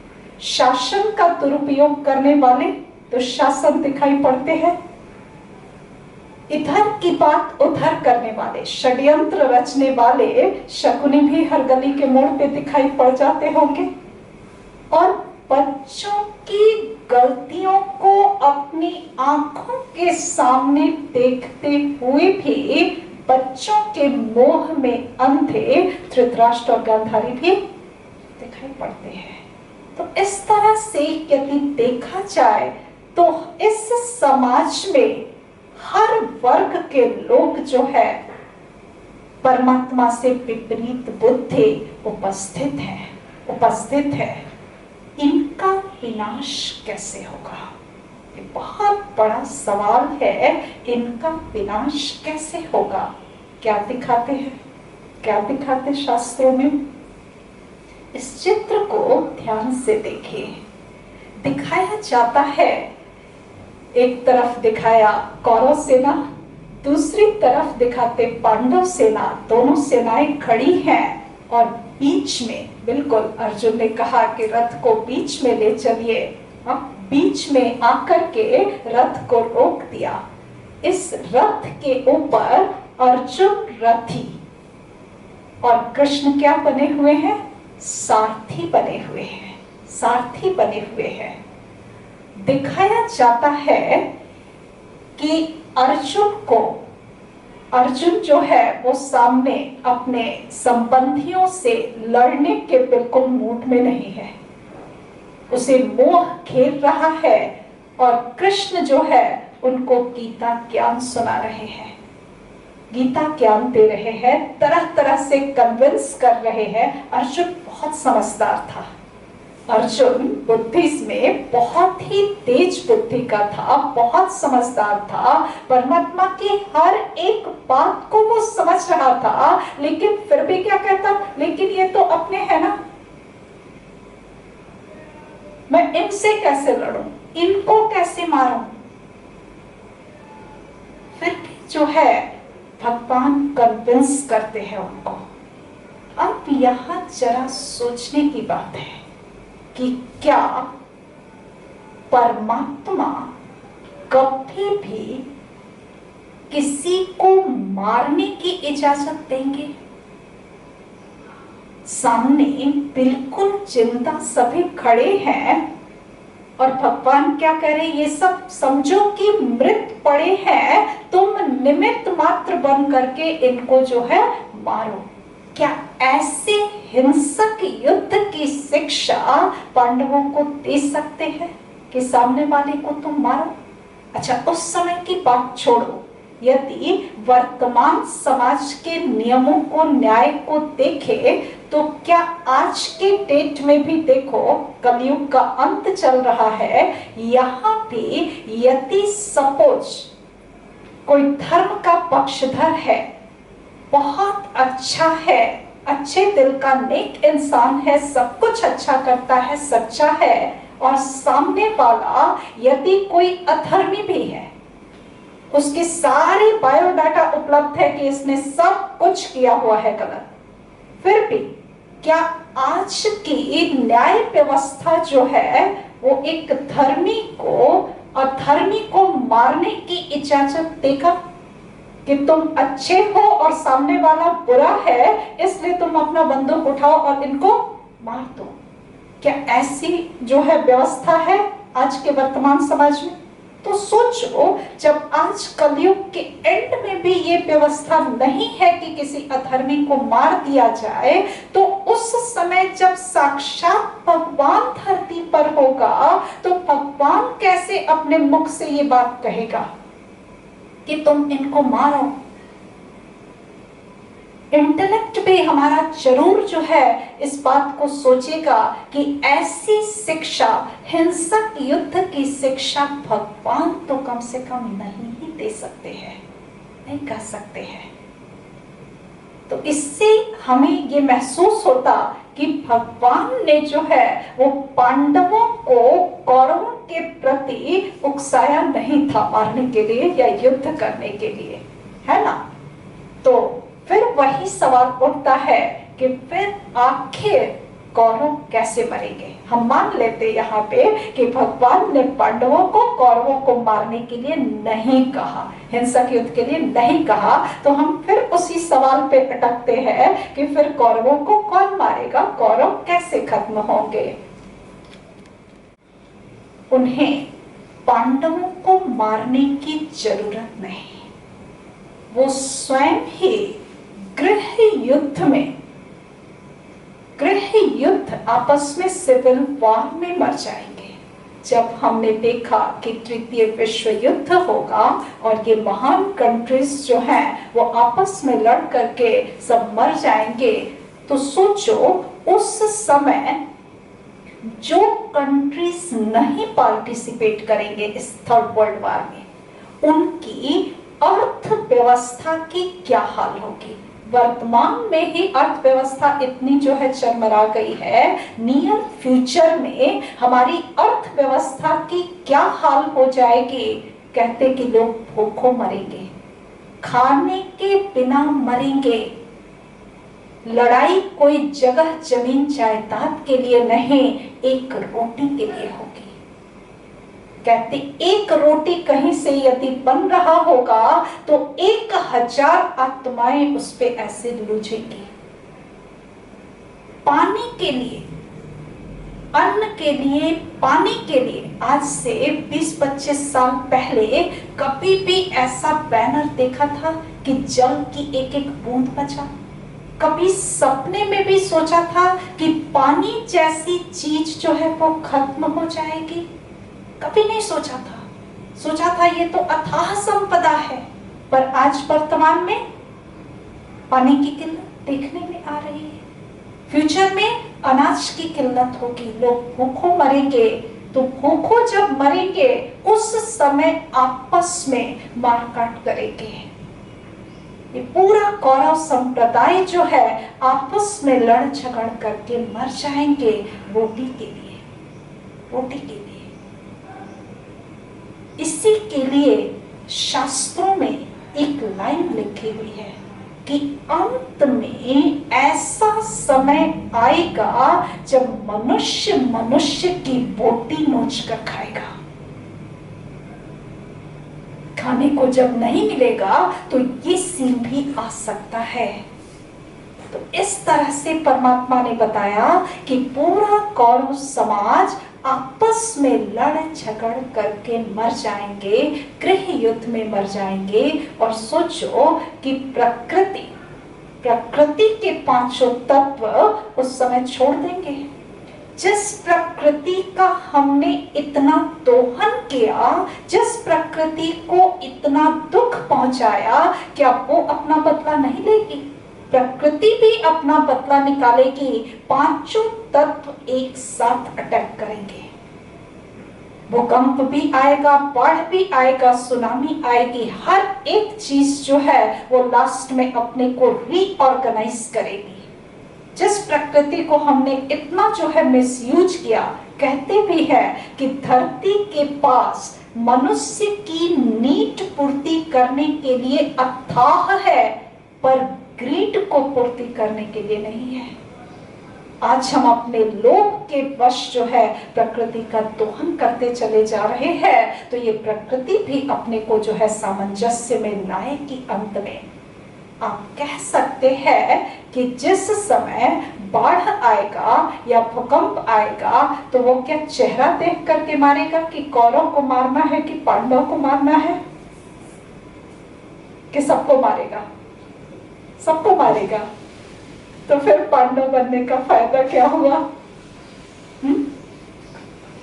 शासन का दुरुपयोग करने वाले दुशासन दिखाई पड़ते हैं, इधर की बात उधर करने वाले, षड्यंत्र रचने वाले शकुनी भी हर गली के मोड़ पे दिखाई पड़ जाते होंगे। और बच्चों की गलतियों को अपनी आंखों के सामने देखते हुए भी बच्चों के मोह में अंधे धृतराष्ट्र और गांधारी भी दिखाई पड़ते हैं। तो इस तरह से यदि देखा जाए तो इस समाज में हर वर्ग के लोग जो है परमात्मा से विपरीत बुद्धि उपस्थित है। इनका विनाश कैसे होगा? ये बहुत बड़ा सवाल है। इनका विनाश कैसे होगा? क्या दिखाते हैं, क्या दिखाते शास्त्रों में? इस चित्र को ध्यान से देखिए। दिखाया जाता है, एक तरफ दिखाया कौरव सेना, दूसरी तरफ दिखाते पांडव सेना। दोनों सेनाएं खड़ी हैं और बीच में, बिल्कुल अर्जुन ने कहा कि रथ को बीच में ले चलिए, बीच में आकर के रथ को रोक दिया। इस रथ के ऊपर अर्जुन रथी और कृष्ण क्या बने हुए हैं? सारथी बने हुए हैं, सारथी बने हुए हैं। दिखाया जाता है कि अर्जुन जो है वो सामने अपने संबंधियों से लड़ने के बिल्कुल मूड में नहीं है, उसे मोह घेर रहा है। और कृष्ण जो है उनको गीता ज्ञान सुना रहे हैं, गीता ज्ञान दे रहे हैं, तरह तरह से कन्विंस कर रहे हैं। अर्जुन बहुत समझदार था, अर्जुन बुद्धि में बहुत ही तेज बुद्धि का था, बहुत समझदार था। परमात्मा की हर एक बात को वो समझ रहा था, लेकिन फिर भी क्या कहता? लेकिन ये तो अपने है ना, मैं इनसे कैसे लड़ूं, इनको कैसे मारूं? फिर भी जो है भगवान कन्विंस करते हैं उनको। अब यहां जरा सोचने की बात है कि क्या परमात्मा कभी भी किसी को मारने की इजाजत देंगे? सामने बिल्कुल जिंदा सभी खड़े हैं और भगवान क्या कह रहे? ये सब समझो कि मृत पड़े हैं, तुम निमित्त मात्र बन करके इनको जो है मारो। क्या ऐसे हिंसक युद्ध की शिक्षा पांडवों को दे सकते हैं कि सामने वाले को तुम मारो? अच्छा, उस समय की बात छोड़ो, यदि वर्तमान समाज के नियमों को, न्याय को देखे तो क्या आज के डेट में भी देखो, कलयुग का अंत चल रहा है, यहाँ भी यदि सपोज कोई धर्म का पक्षधर है, बहुत अच्छा है, अच्छे दिल का नेक इंसान है, सब कुछ अच्छा करता है, सच्चा है, और सामने वाला यदि कोई अधर्मी भी है, उसके सारे बायोडाटा उपलब्ध है कि इसने सब कुछ किया हुआ है गलत, फिर भी क्या आज की न्याय व्यवस्था जो है वो एक धर्मी को अधर्मी को मारने की इजाजत देगा कि तुम अच्छे हो और सामने वाला बुरा है, इसलिए तुम अपना बंदूक उठाओ और इनको मार दो? क्या ऐसी जो है व्यवस्था है आज के वर्तमान समाज में? तो सोचो, जब आज कलयुग के एंड में भी ये व्यवस्था नहीं है कि किसी अधर्मी को मार दिया जाए, तो उस समय जब साक्षात भगवान धरती पर होगा तो भगवान कैसे अपने मुख से ये बात कहेगा कि तुम इनको मारो। इंटेलेक्ट भी हमारा जरूर जो है इस बात को सोचेगा कि ऐसी शिक्षा, हिंसक युद्ध की शिक्षा भगवान तो कम से कम नहीं ही दे सकते हैं, नहीं कर सकते हैं। तो इससे हमें ये महसूस होता कि भगवान ने जो है वो पांडवों को कौरवों के प्रति उकसाया नहीं था मारने के लिए या युद्ध करने के लिए, है ना। तो फिर वही सवाल उठता है कि फिर आखिर कौरव कैसे मरेंगे। हम मान लेते यहाँ पे कि भगवान ने पांडवों को कौरवों को मारने के लिए नहीं कहा, हिंसक युद्ध के लिए नहीं कहा, तो हम फिर उसी सवाल पे अटकते हैं कि फिर कौरवों को कौन मारेगा, कौरव कैसे खत्म होंगे। उन्हें पांडवों को मारने की जरूरत नहीं, वो स्वयं ही गृह युद्ध आपस में सिविल वॉर में मर जाएंगे। जब हमने देखा कि तृतीय विश्व युद्ध होगा और ये महान कंट्रीज जो हैं वो आपस में लड़ करके सब मर जाएंगे, तो सोचो उस समय जो कंट्रीज नहीं पार्टिसिपेट करेंगे इस थर्ड वर्ल्ड वॉर में, उनकी अर्थव्यवस्था की क्या हाल होगी। वर्तमान में ही अर्थव्यवस्था इतनी जो है चरमरा गई है, नियर फ्यूचर में हमारी अर्थव्यवस्था की क्या हाल हो जाएगी। कहते कि लोग भूखों मरेंगे, खाने के बिना मरेंगे। लड़ाई कोई जगह जमीन जायदाद के लिए नहीं, एक रोटी के लिए होगी। कहते एक रोटी कहीं से यदि बन रहा होगा तो 1000 आत्माएं उस पे ऐसे लुझेंगी। पानी के लिए, अन्न के लिए, पानी के लिए आज से 20-25 साल पहले कभी भी ऐसा बैनर देखा था कि जल की एक एक बूंद बचा? कभी सपने में भी सोचा था कि पानी जैसी चीज जो है वो खत्म हो जाएगी? कभी नहीं सोचा था। सोचा था ये तो अथाह संपदा है, पर आज वर्तमान में पानी की किल्लत देखने में आ रही है। फ्यूचर में अनाज की किल्लत होगी, लोग भूखों मरेंगे। तो भूखों जब मरेंगे उस समय आपस में मारकाट करेंगे। ये पूरा कौरव संप्रदाय जो है आपस में लड़ झगड़ करके मर जाएंगे रोटी के लिए, रोटी के लिए। इसी के लिए शास्त्रों में एक लाइन लिखी हुई है कि अंत में ऐसा समय आएगा जब मनुष्य मनुष्य की बोटी नोच कर खाएगा। खाने को जब नहीं मिलेगा तो ये सीन भी आ सकता है। तो इस तरह से परमात्मा ने बताया कि पूरा कौरव समाज आपस में लड़ झगड़ करके मर जाएंगे, गृह युद्ध में मर जाएंगे। और सोचो कि प्रकृति के पांचों तत्व उस समय छोड़ देंगे। जिस प्रकृति का हमने इतना दोहन किया, जिस प्रकृति को इतना दुख पहुंचाया, क्या वो अपना बदला नहीं लेगी? प्रकृति भी अपना बदला निकालेगी। पांचों तत्व एक साथ अटैक करेंगे। भूकंप भी आएगा, बाढ़ भी आएगा, सुनामी आएगी। हर एक चीज जो है वो लास्ट में अपने को रीऑर्गेनाइज करेगी। जिस प्रकृति को हमने इतना जो है मिसयूज किया, कहते भी है कि धरती के पास मनुष्य की नीड पूर्ति करने के लिए अथाह है, पर ग्रीड को पूर्ति करने के लिए नहीं है। आज हम अपने लोभ के वश जो है प्रकृति का दोहन करते चले जा रहे हैं। तो ये प्रकृति भी अपने को जो है सामंजस्य में लाएगी अंत में। आप कह सकते हैं कि जिस समय बाढ़ आएगा या भूकंप आएगा तो वो क्या चेहरा देख करके मारेगा कि कौरव को मारना है कि पांडव को मारना है, कि सबको मारेगा? सबको मारेगा। तो फिर पांडव बनने का फायदा क्या हुआ?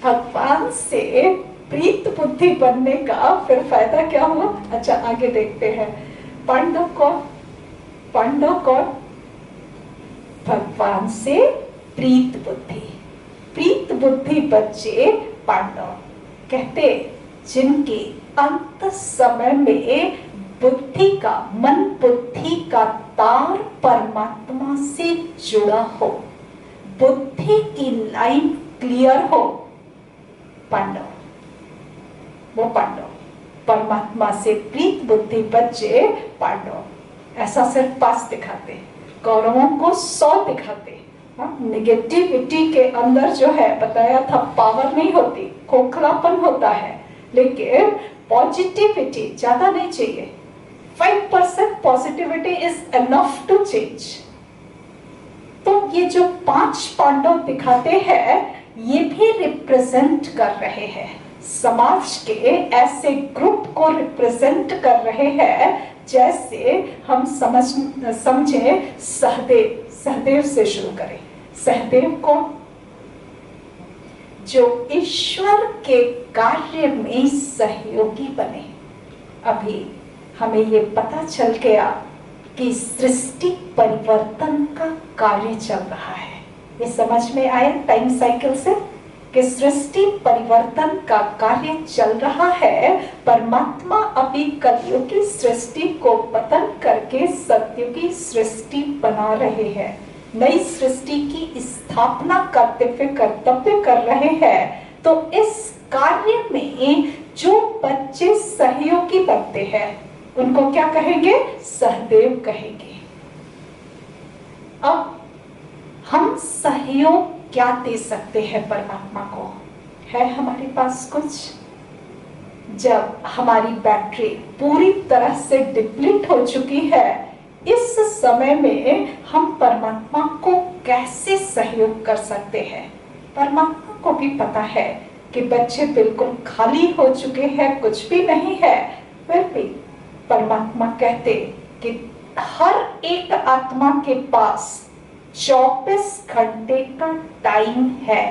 भगवान से प्रीत बुद्धि बनने का फिर फायदा क्या हुआ? अच्छा, आगे देखते हैं। पांडव कौन? पांडव कौन? भगवान से प्रीत बुद्धि। प्रीत बुद्धि बच्चे पांडव कहते, जिनके अंत समय में बुद्धि का, मन बुद्धि का तार परमात्मा से जुड़ा हो, बुद्धि की लाइन क्लियर हो, पांडव, वो पांडव। परमात्मा से प्रीत बुद्धि बच्चे पांडव। ऐसा सिर्फ 5 दिखाते, कौरवों को 100 दिखाते। नेगेटिविटी के अंदर जो है, बताया था, पावर नहीं होती, खोखलापन होता है, लेकिन पॉजिटिविटी ज्यादा नहीं चाहिए। 5% positivity is enough to change. तो ये जो 5 पांडव दिखाते हैं, ये भी रिप्रेजेंट कर रहे हैं, समाज के ऐसे ग्रुप को रिप्रेजेंट कर रहे हैं, जैसे हम समझे सहदेव। सहदेव से शुरू करें। सहदेव को जो ईश्वर के कार्य में सहयोगी बने। अभी हमें ये पता चल गया कि सृष्टि परिवर्तन का कार्य चल रहा है। ये समझ में आया टाइम साइकिल से कि सृष्टि परिवर्तन का कार्य चल रहा है। परमात्मा अभी कलयुगी सृष्टि को पतन करके सत्युगी सृष्टि बना रहे हैं, नई सृष्टि की स्थापना करते हुए कर्तव्य कर रहे हैं। तो इस कार्य में जो बच्चे सहयोगी बनते हैं, उनको क्या कहेंगे? सहदेव कहेंगे। अब हम सहयोग क्या दे सकते हैं परमात्मा को? है हमारे पास कुछ? जब हमारी बैटरी पूरी तरह से डिप्लीट हो चुकी है, इस समय में हम परमात्मा को कैसे सहयोग कर सकते हैं? परमात्मा को भी पता है कि बच्चे बिल्कुल खाली हो चुके हैं, कुछ भी नहीं है, फिर भी परमात्मा कहते कि हर एक आत्मा के पास 24 घंटे का टाइम है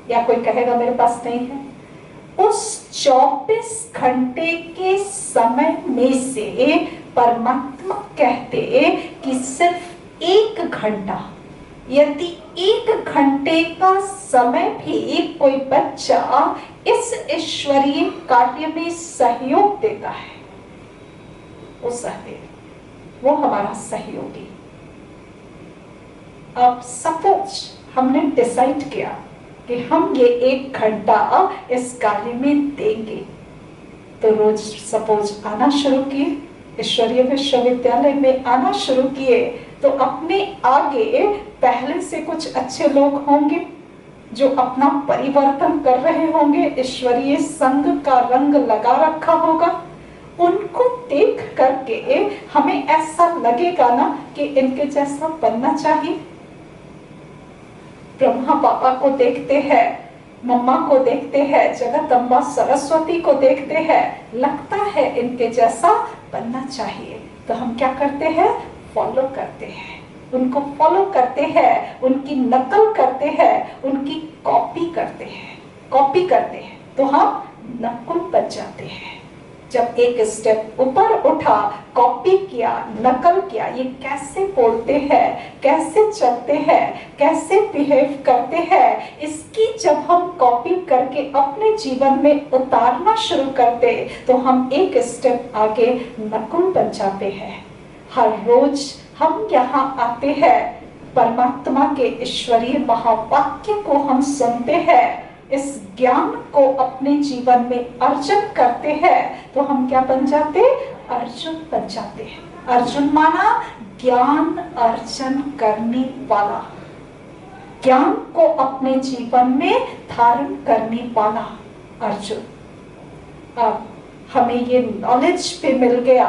या कोई कहेगा मेरे पास नहीं है? उस 24 घंटे के समय में से परमात्मा कहते कि सिर्फ 1 घंटा, यदि 1 घंटे का समय भी कोई बच्चा इस ईश्वरीय कार्य में सहयोग देता है, वो सहदेव, वो हमारा सहयोगी। अब सपोज हमने डिसाइड किया कि हम ये 1 घंटा इस कार्य में देंगे, तो रोज सपोज आना शुरू किए, ईश्वरीय विश्वविद्यालय में आना शुरू किए, तो अपने आगे पहले से कुछ अच्छे लोग होंगे जो अपना परिवर्तन कर रहे होंगे, ईश्वरीय संघ का रंग लगा रखा होगा। उनको देख करके हमें ऐसा लगेगा ना कि इनके जैसा बनना चाहिए। ब्रह्मा बाबा को देखते हैं, मम्मा को देखते हैं, जगदम्बा सरस्वती को देखते हैं, लगता है इनके जैसा बनना चाहिए, तो हम क्या करते हैं? फॉलो करते हैं, उनको फॉलो करते हैं, उनकी नकल करते हैं, उनकी कॉपी करते हैं। कॉपी करते हैं तो हम नकुल बन जाते हैं। जब एक स्टेप ऊपर उठा, कॉपी किया, नकल किया, ये कैसे बोलते हैं, कैसे चलते हैं, कैसे बिहेव करते हैं, इसकी जब हम कॉपी करके अपने जीवन में उतारना शुरू करते, तो हम एक स्टेप आगे नकुल बन जाते हैं। हर रोज हम यहाँ आते हैं, परमात्मा के ईश्वरीय महावाक्य को हम सुनते हैं, इस ज्ञान को अपने जीवन में अर्जन करते हैं, तो हम क्या बन जाते? अर्जुन बन जाते हैं। अर्जुन माना ज्ञान अर्जन करने वाला, ज्ञान को अपने जीवन में धारण करने वाला अर्जुन। अब हमें ये नॉलेज पे मिल गया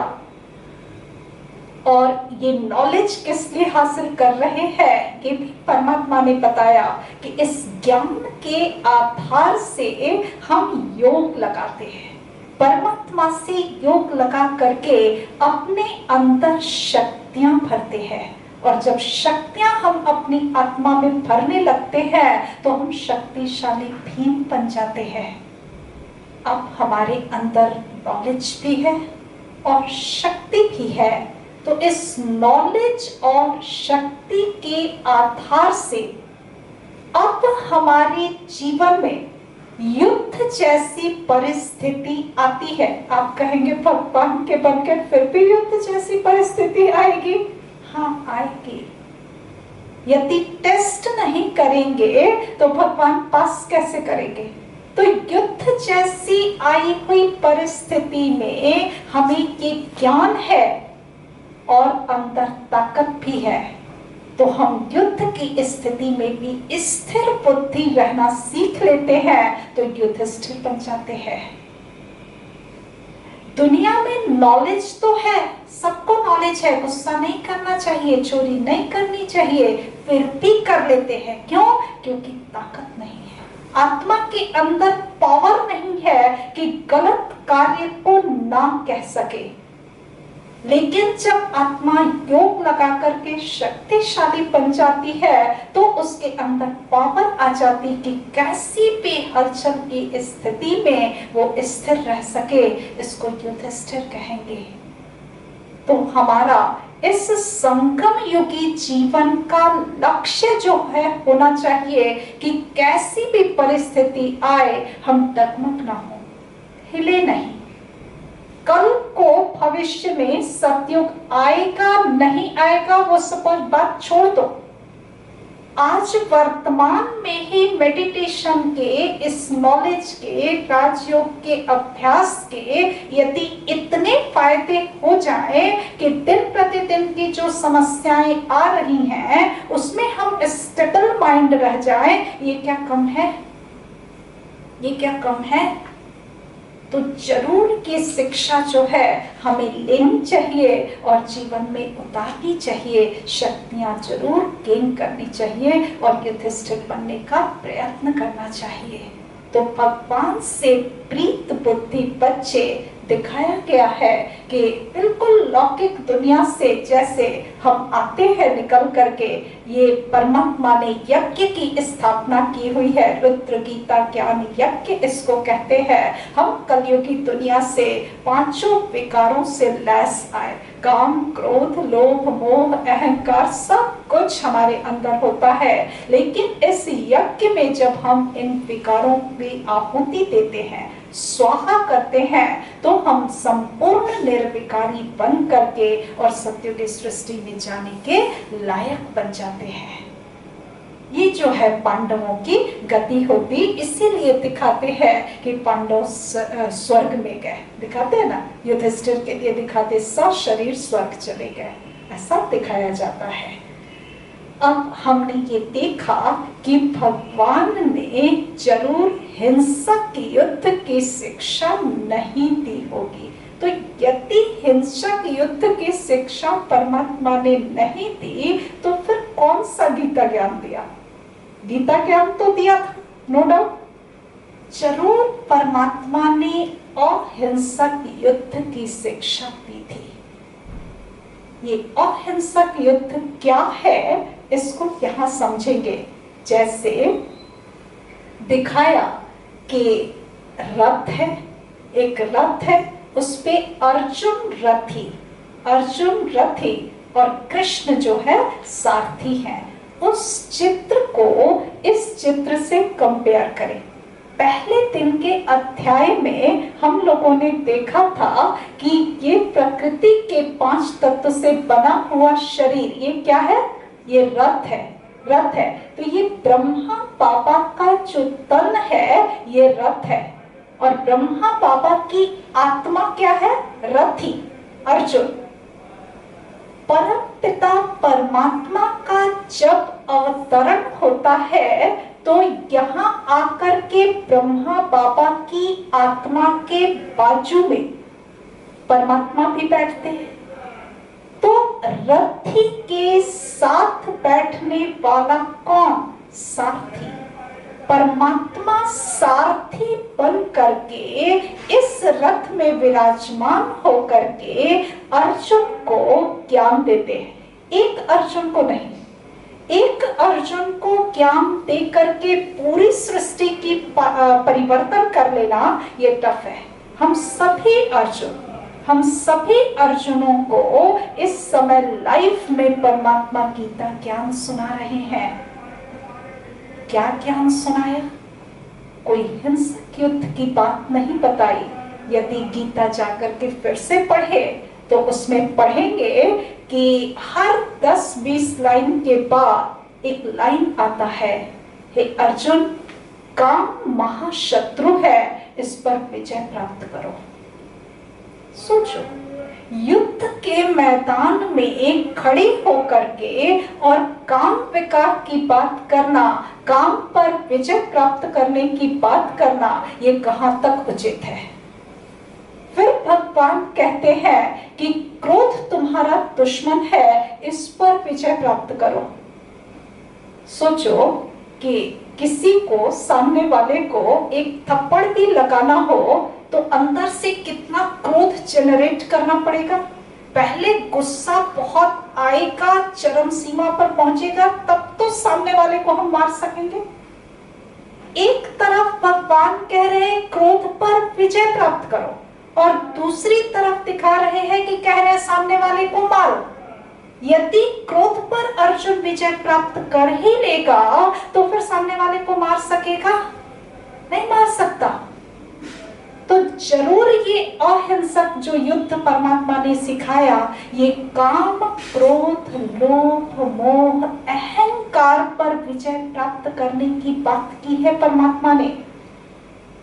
और ये नॉलेज किस लिए हासिल कर रहे हैं, ये भी परमात्मा ने बताया कि इस ज्ञान के आधार से हम योग लगाते हैं। परमात्मा से योग लगा करके अपने अंदर शक्तियां भरते हैं, और जब शक्तियां हम अपनी आत्मा में भरने लगते हैं तो हम शक्तिशाली भीम बन जाते हैं। अब हमारे अंदर नॉलेज भी है और शक्ति भी है, तो इस नॉलेज और शक्ति के आधार से अब हमारे जीवन में युद्ध जैसी परिस्थिति आती है। आप कहेंगे भगवान के बनकर फिर भी युद्ध जैसी परिस्थिति आएगी? हाँ, आएगी। यदि टेस्ट नहीं करेंगे तो भगवान पास कैसे करेंगे? तो युद्ध जैसी आई हुई परिस्थिति में हमें ये ज्ञान है और अंदर ताकत भी है, तो हम युद्ध की स्थिति में भी स्थिर बुद्धि रहना सीख लेते हैं, तो युधिष्ठिर बन जाते हैं। दुनिया में नॉलेज तो है, सबको नॉलेज है, गुस्सा नहीं करना चाहिए, चोरी नहीं करनी चाहिए, फिर भी कर लेते हैं। क्यों? क्योंकि ताकत नहीं है, आत्मा के अंदर पावर नहीं है कि गलत कार्य को ना कह सके। लेकिन जब आत्मा योग लगा करके शक्तिशाली बन जाती है तो उसके अंदर पावर आ जाती कि कैसी भी हलचल की स्थिति में वो स्थिर रह सके। इसको युधिष्ठिर कहेंगे। तो हमारा इस संगम युगी जीवन का लक्ष्य जो है होना चाहिए कि कैसी भी परिस्थिति आए हम डगमग ना हो, हिले नहीं। कल को भविष्य में सतयुग आएगा नहीं आएगा वो सब बात छोड़ दो, आज वर्तमान में ही मेडिटेशन के, इस नॉलेज के, राजयोग के अभ्यास के यदि इतने फायदे हो जाए कि दिन प्रतिदिन की जो समस्याएं आ रही हैं उसमें हम स्टेबल माइंड रह जाए, ये क्या कम है? ये क्या कम है? तो जरूर की शिक्षा जो है हमें लेनी चाहिए और जीवन में उतारनी चाहिए, शक्तियां जरूर गेन करनी चाहिए और युधिष्ठिर बनने का प्रयत्न करना चाहिए। तो भगवान से प्रीत बुद्धि बच्चे दिखाया गया है कि बिल्कुल लौकिक दुनिया से जैसे हम आते हैं निकल करके, ये परमात्मा ने यज्ञ की स्थापना की हुई है, रुद्र गीता ज्ञान यज्ञ इसको कहते हैं। हम कलयुगी दुनिया से पांचों विकारों से लैस आए, काम, क्रोध, लोभ, मोह, अहंकार सब कुछ हमारे अंदर होता है। लेकिन इस यज्ञ में जब हम इन विकारों की आहुति देते हैं, स्वाहा करते हैं, तो हम संपूर्ण निर्विकारी बन करके और सत्य की सृष्टि में जाने के लायक बन जाते हैं। ये जो है पांडवों की गति होती, इसीलिए दिखाते हैं कि पांडव स्वर्ग में गए, दिखाते हैं ना, युधिष्ठिर के लिए दिखाते सशरीर स्वर्ग चले गए, ऐसा दिखाया जाता है। अब हमने ये देखा कि भगवान ने जरूर हिंसक युद्ध की शिक्षा नहीं दी होगी। तो यदि हिंसक युद्ध की शिक्षा परमात्मा ने नहीं दी तो फिर कौन सा गीता ज्ञान दिया? गीता ज्ञान तो दिया था, नो डाउट। जरूर परमात्मा ने अहिंसक युद्ध की शिक्षा दी थी। ये अहिंसक युद्ध क्या है इसको यहाँ समझेंगे। जैसे दिखाया कि रथ है, एक रथ है, उस पे अर्जुन रथी और कृष्ण जो है सारथी हैं। उस चित्र को इस चित्र से कंपेयर करें। पहले दिन के अध्याय में हम लोगों ने देखा था कि ये प्रकृति के 5 तत्व से बना हुआ शरीर, ये क्या है? ये रथ है। तो ये ब्रह्मा बाबा का जो तन है ये रथ है, और ब्रह्मा बाबा की आत्मा क्या है? रथी, अर्जुन। परम पिता परमात्मा का जब अवतरण होता है तो यहाँ आकर के ब्रह्मा बाबा की आत्मा के बाजू में परमात्मा भी बैठते हैं। तो रथी के साथ बैठने वाला कौन? सारथी। परमात्मा सारथी बन करके इस रथ में विराजमान होकर के अर्जुन को ज्ञान देते हैं। एक अर्जुन को नहीं, एक अर्जुन को ज्ञान दे करके पूरी सृष्टि की परिवर्तन कर लेना ये टफ है। हम सभी अर्जुनों को इस समय लाइफ में परमात्मा गीता ज्ञान सुना रहे हैं। क्या ज्ञान सुनाया? कोई हिंसक युद्ध की बात नहीं बताई। यदि गीता जाकर के फिर से पढ़े तो उसमें पढ़ेंगे कि हर 10-20 लाइन के बाद एक लाइन आता है, हे अर्जुन, काम महाशत्रु है, इस पर विजय प्राप्त करो। सोचो, युद्ध के मैदान में खड़े होकर के और काम विकार की बात करना, काम पर विजय प्राप्त करने की बात करना, ये कहां तक उचित है? फिर भगवान कहते हैं कि क्रोध तुम्हारा दुश्मन है, इस पर विजय प्राप्त करो। सोचो कि किसी को, सामने वाले को एक थप्पड़ भी लगाना हो तो अंदर से कितना क्रोध जनरेट करना पड़ेगा। पहले गुस्सा बहुत आएगा, चरम सीमा पर पहुंचेगा, तब तो सामने वाले को हम मार सकेंगे। एक तरफ भगवान कह रहे हैं क्रोध पर विजय प्राप्त करो, और दूसरी तरफ दिखा रहे हैं कि कह रहे हैं सामने वाले को मारो। यदि क्रोध पर अर्जुन विजय प्राप्त कर ही लेगा तो फिर सामने वाले को मार सकेगा? नहीं मार सकता। तो जरूर ये अहिंसक जो युद्ध परमात्मा ने सिखाया, ये काम, क्रोध, लोभ, मोह, अहंकार पर विजय प्राप्त करने की बात की है परमात्मा ने।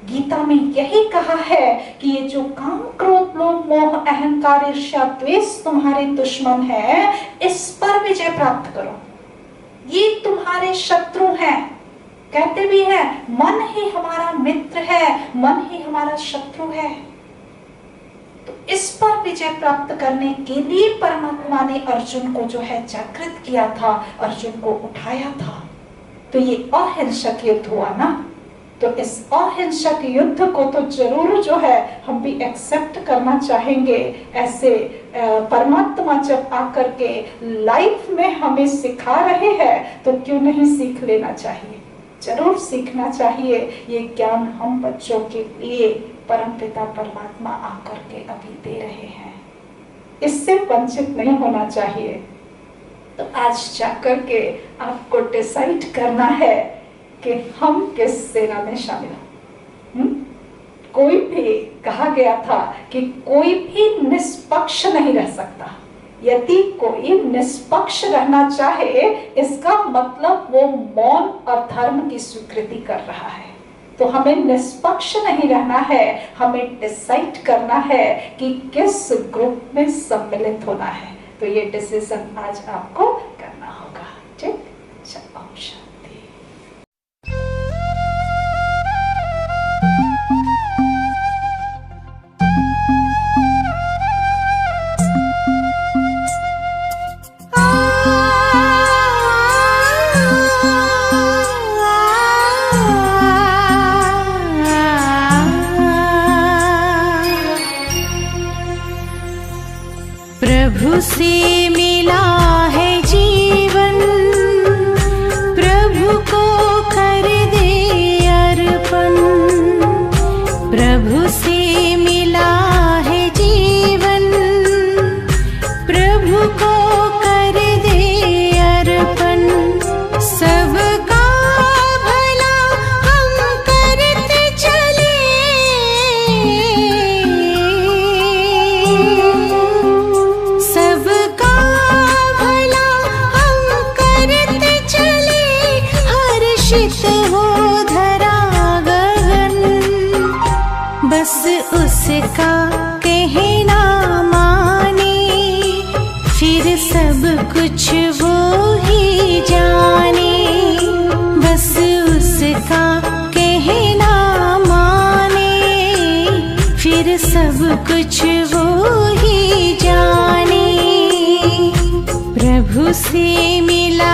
गीता में यही कहा है कि ये जो काम, क्रोध, लोभ, मोह, अहंकार, ईर्ष्या, द्वेष तुम्हारे दुश्मन है, इस पर विजय प्राप्त करो। ये तुम्हारे शत्रु हैं। कहते भी है मन ही हमारा मित्र है, मन ही हमारा शत्रु है। तो इस पर विजय प्राप्त करने के लिए परमात्मा ने अर्जुन को जो है जागृत किया था, अर्जुन को उठाया था। तो ये अहिंसक युद्ध हुआ ना। तो इस अहिंसक युद्ध को तो जरूर जो है हम भी एक्सेप्ट करना चाहेंगे। ऐसे परमात्मा जब आकर के लाइफ में हमें सिखा रहे हैं तो क्यों नहीं सीख लेना चाहिए? जरूर सीखना चाहिए। ये ज्ञान हम बच्चों के लिए परमपिता परमात्मा आकर के अभी दे रहे हैं, इससे वंचित नहीं होना चाहिए। तो आज जाकर के आपको डिसाइड करना है कि हम किस सेना में शामिल हो। कोई भी, कहा गया था कि कोई भी निष्पक्ष नहीं रह सकता। यदि कोई निष्पक्ष रहना चाहे, इसका मतलब वो मौन और धर्म की स्वीकृति कर रहा है। तो हमें निष्पक्ष नहीं रहना है, हमें डिसाइड करना है कि किस ग्रुप में सम्मिलित होना है। तो ये डिसीजन आज आपको करना होगा। ठीक, चलो शांति। प्रभु से मिला है जीवन, प्रभु को कर दे अर्पण। प्रभु से मिला है जीवन, प्रभु को कर दे अर्पण। सबका भला हम करते चले, सबका भला हम करते चले, हर्षित हो धरा गगन। बस उसका कहना माने, फिर सब कुछ वो ही जाने। बस उसका कहना माने, फिर सब कुछ वो ही जाने। प्रभु से मिला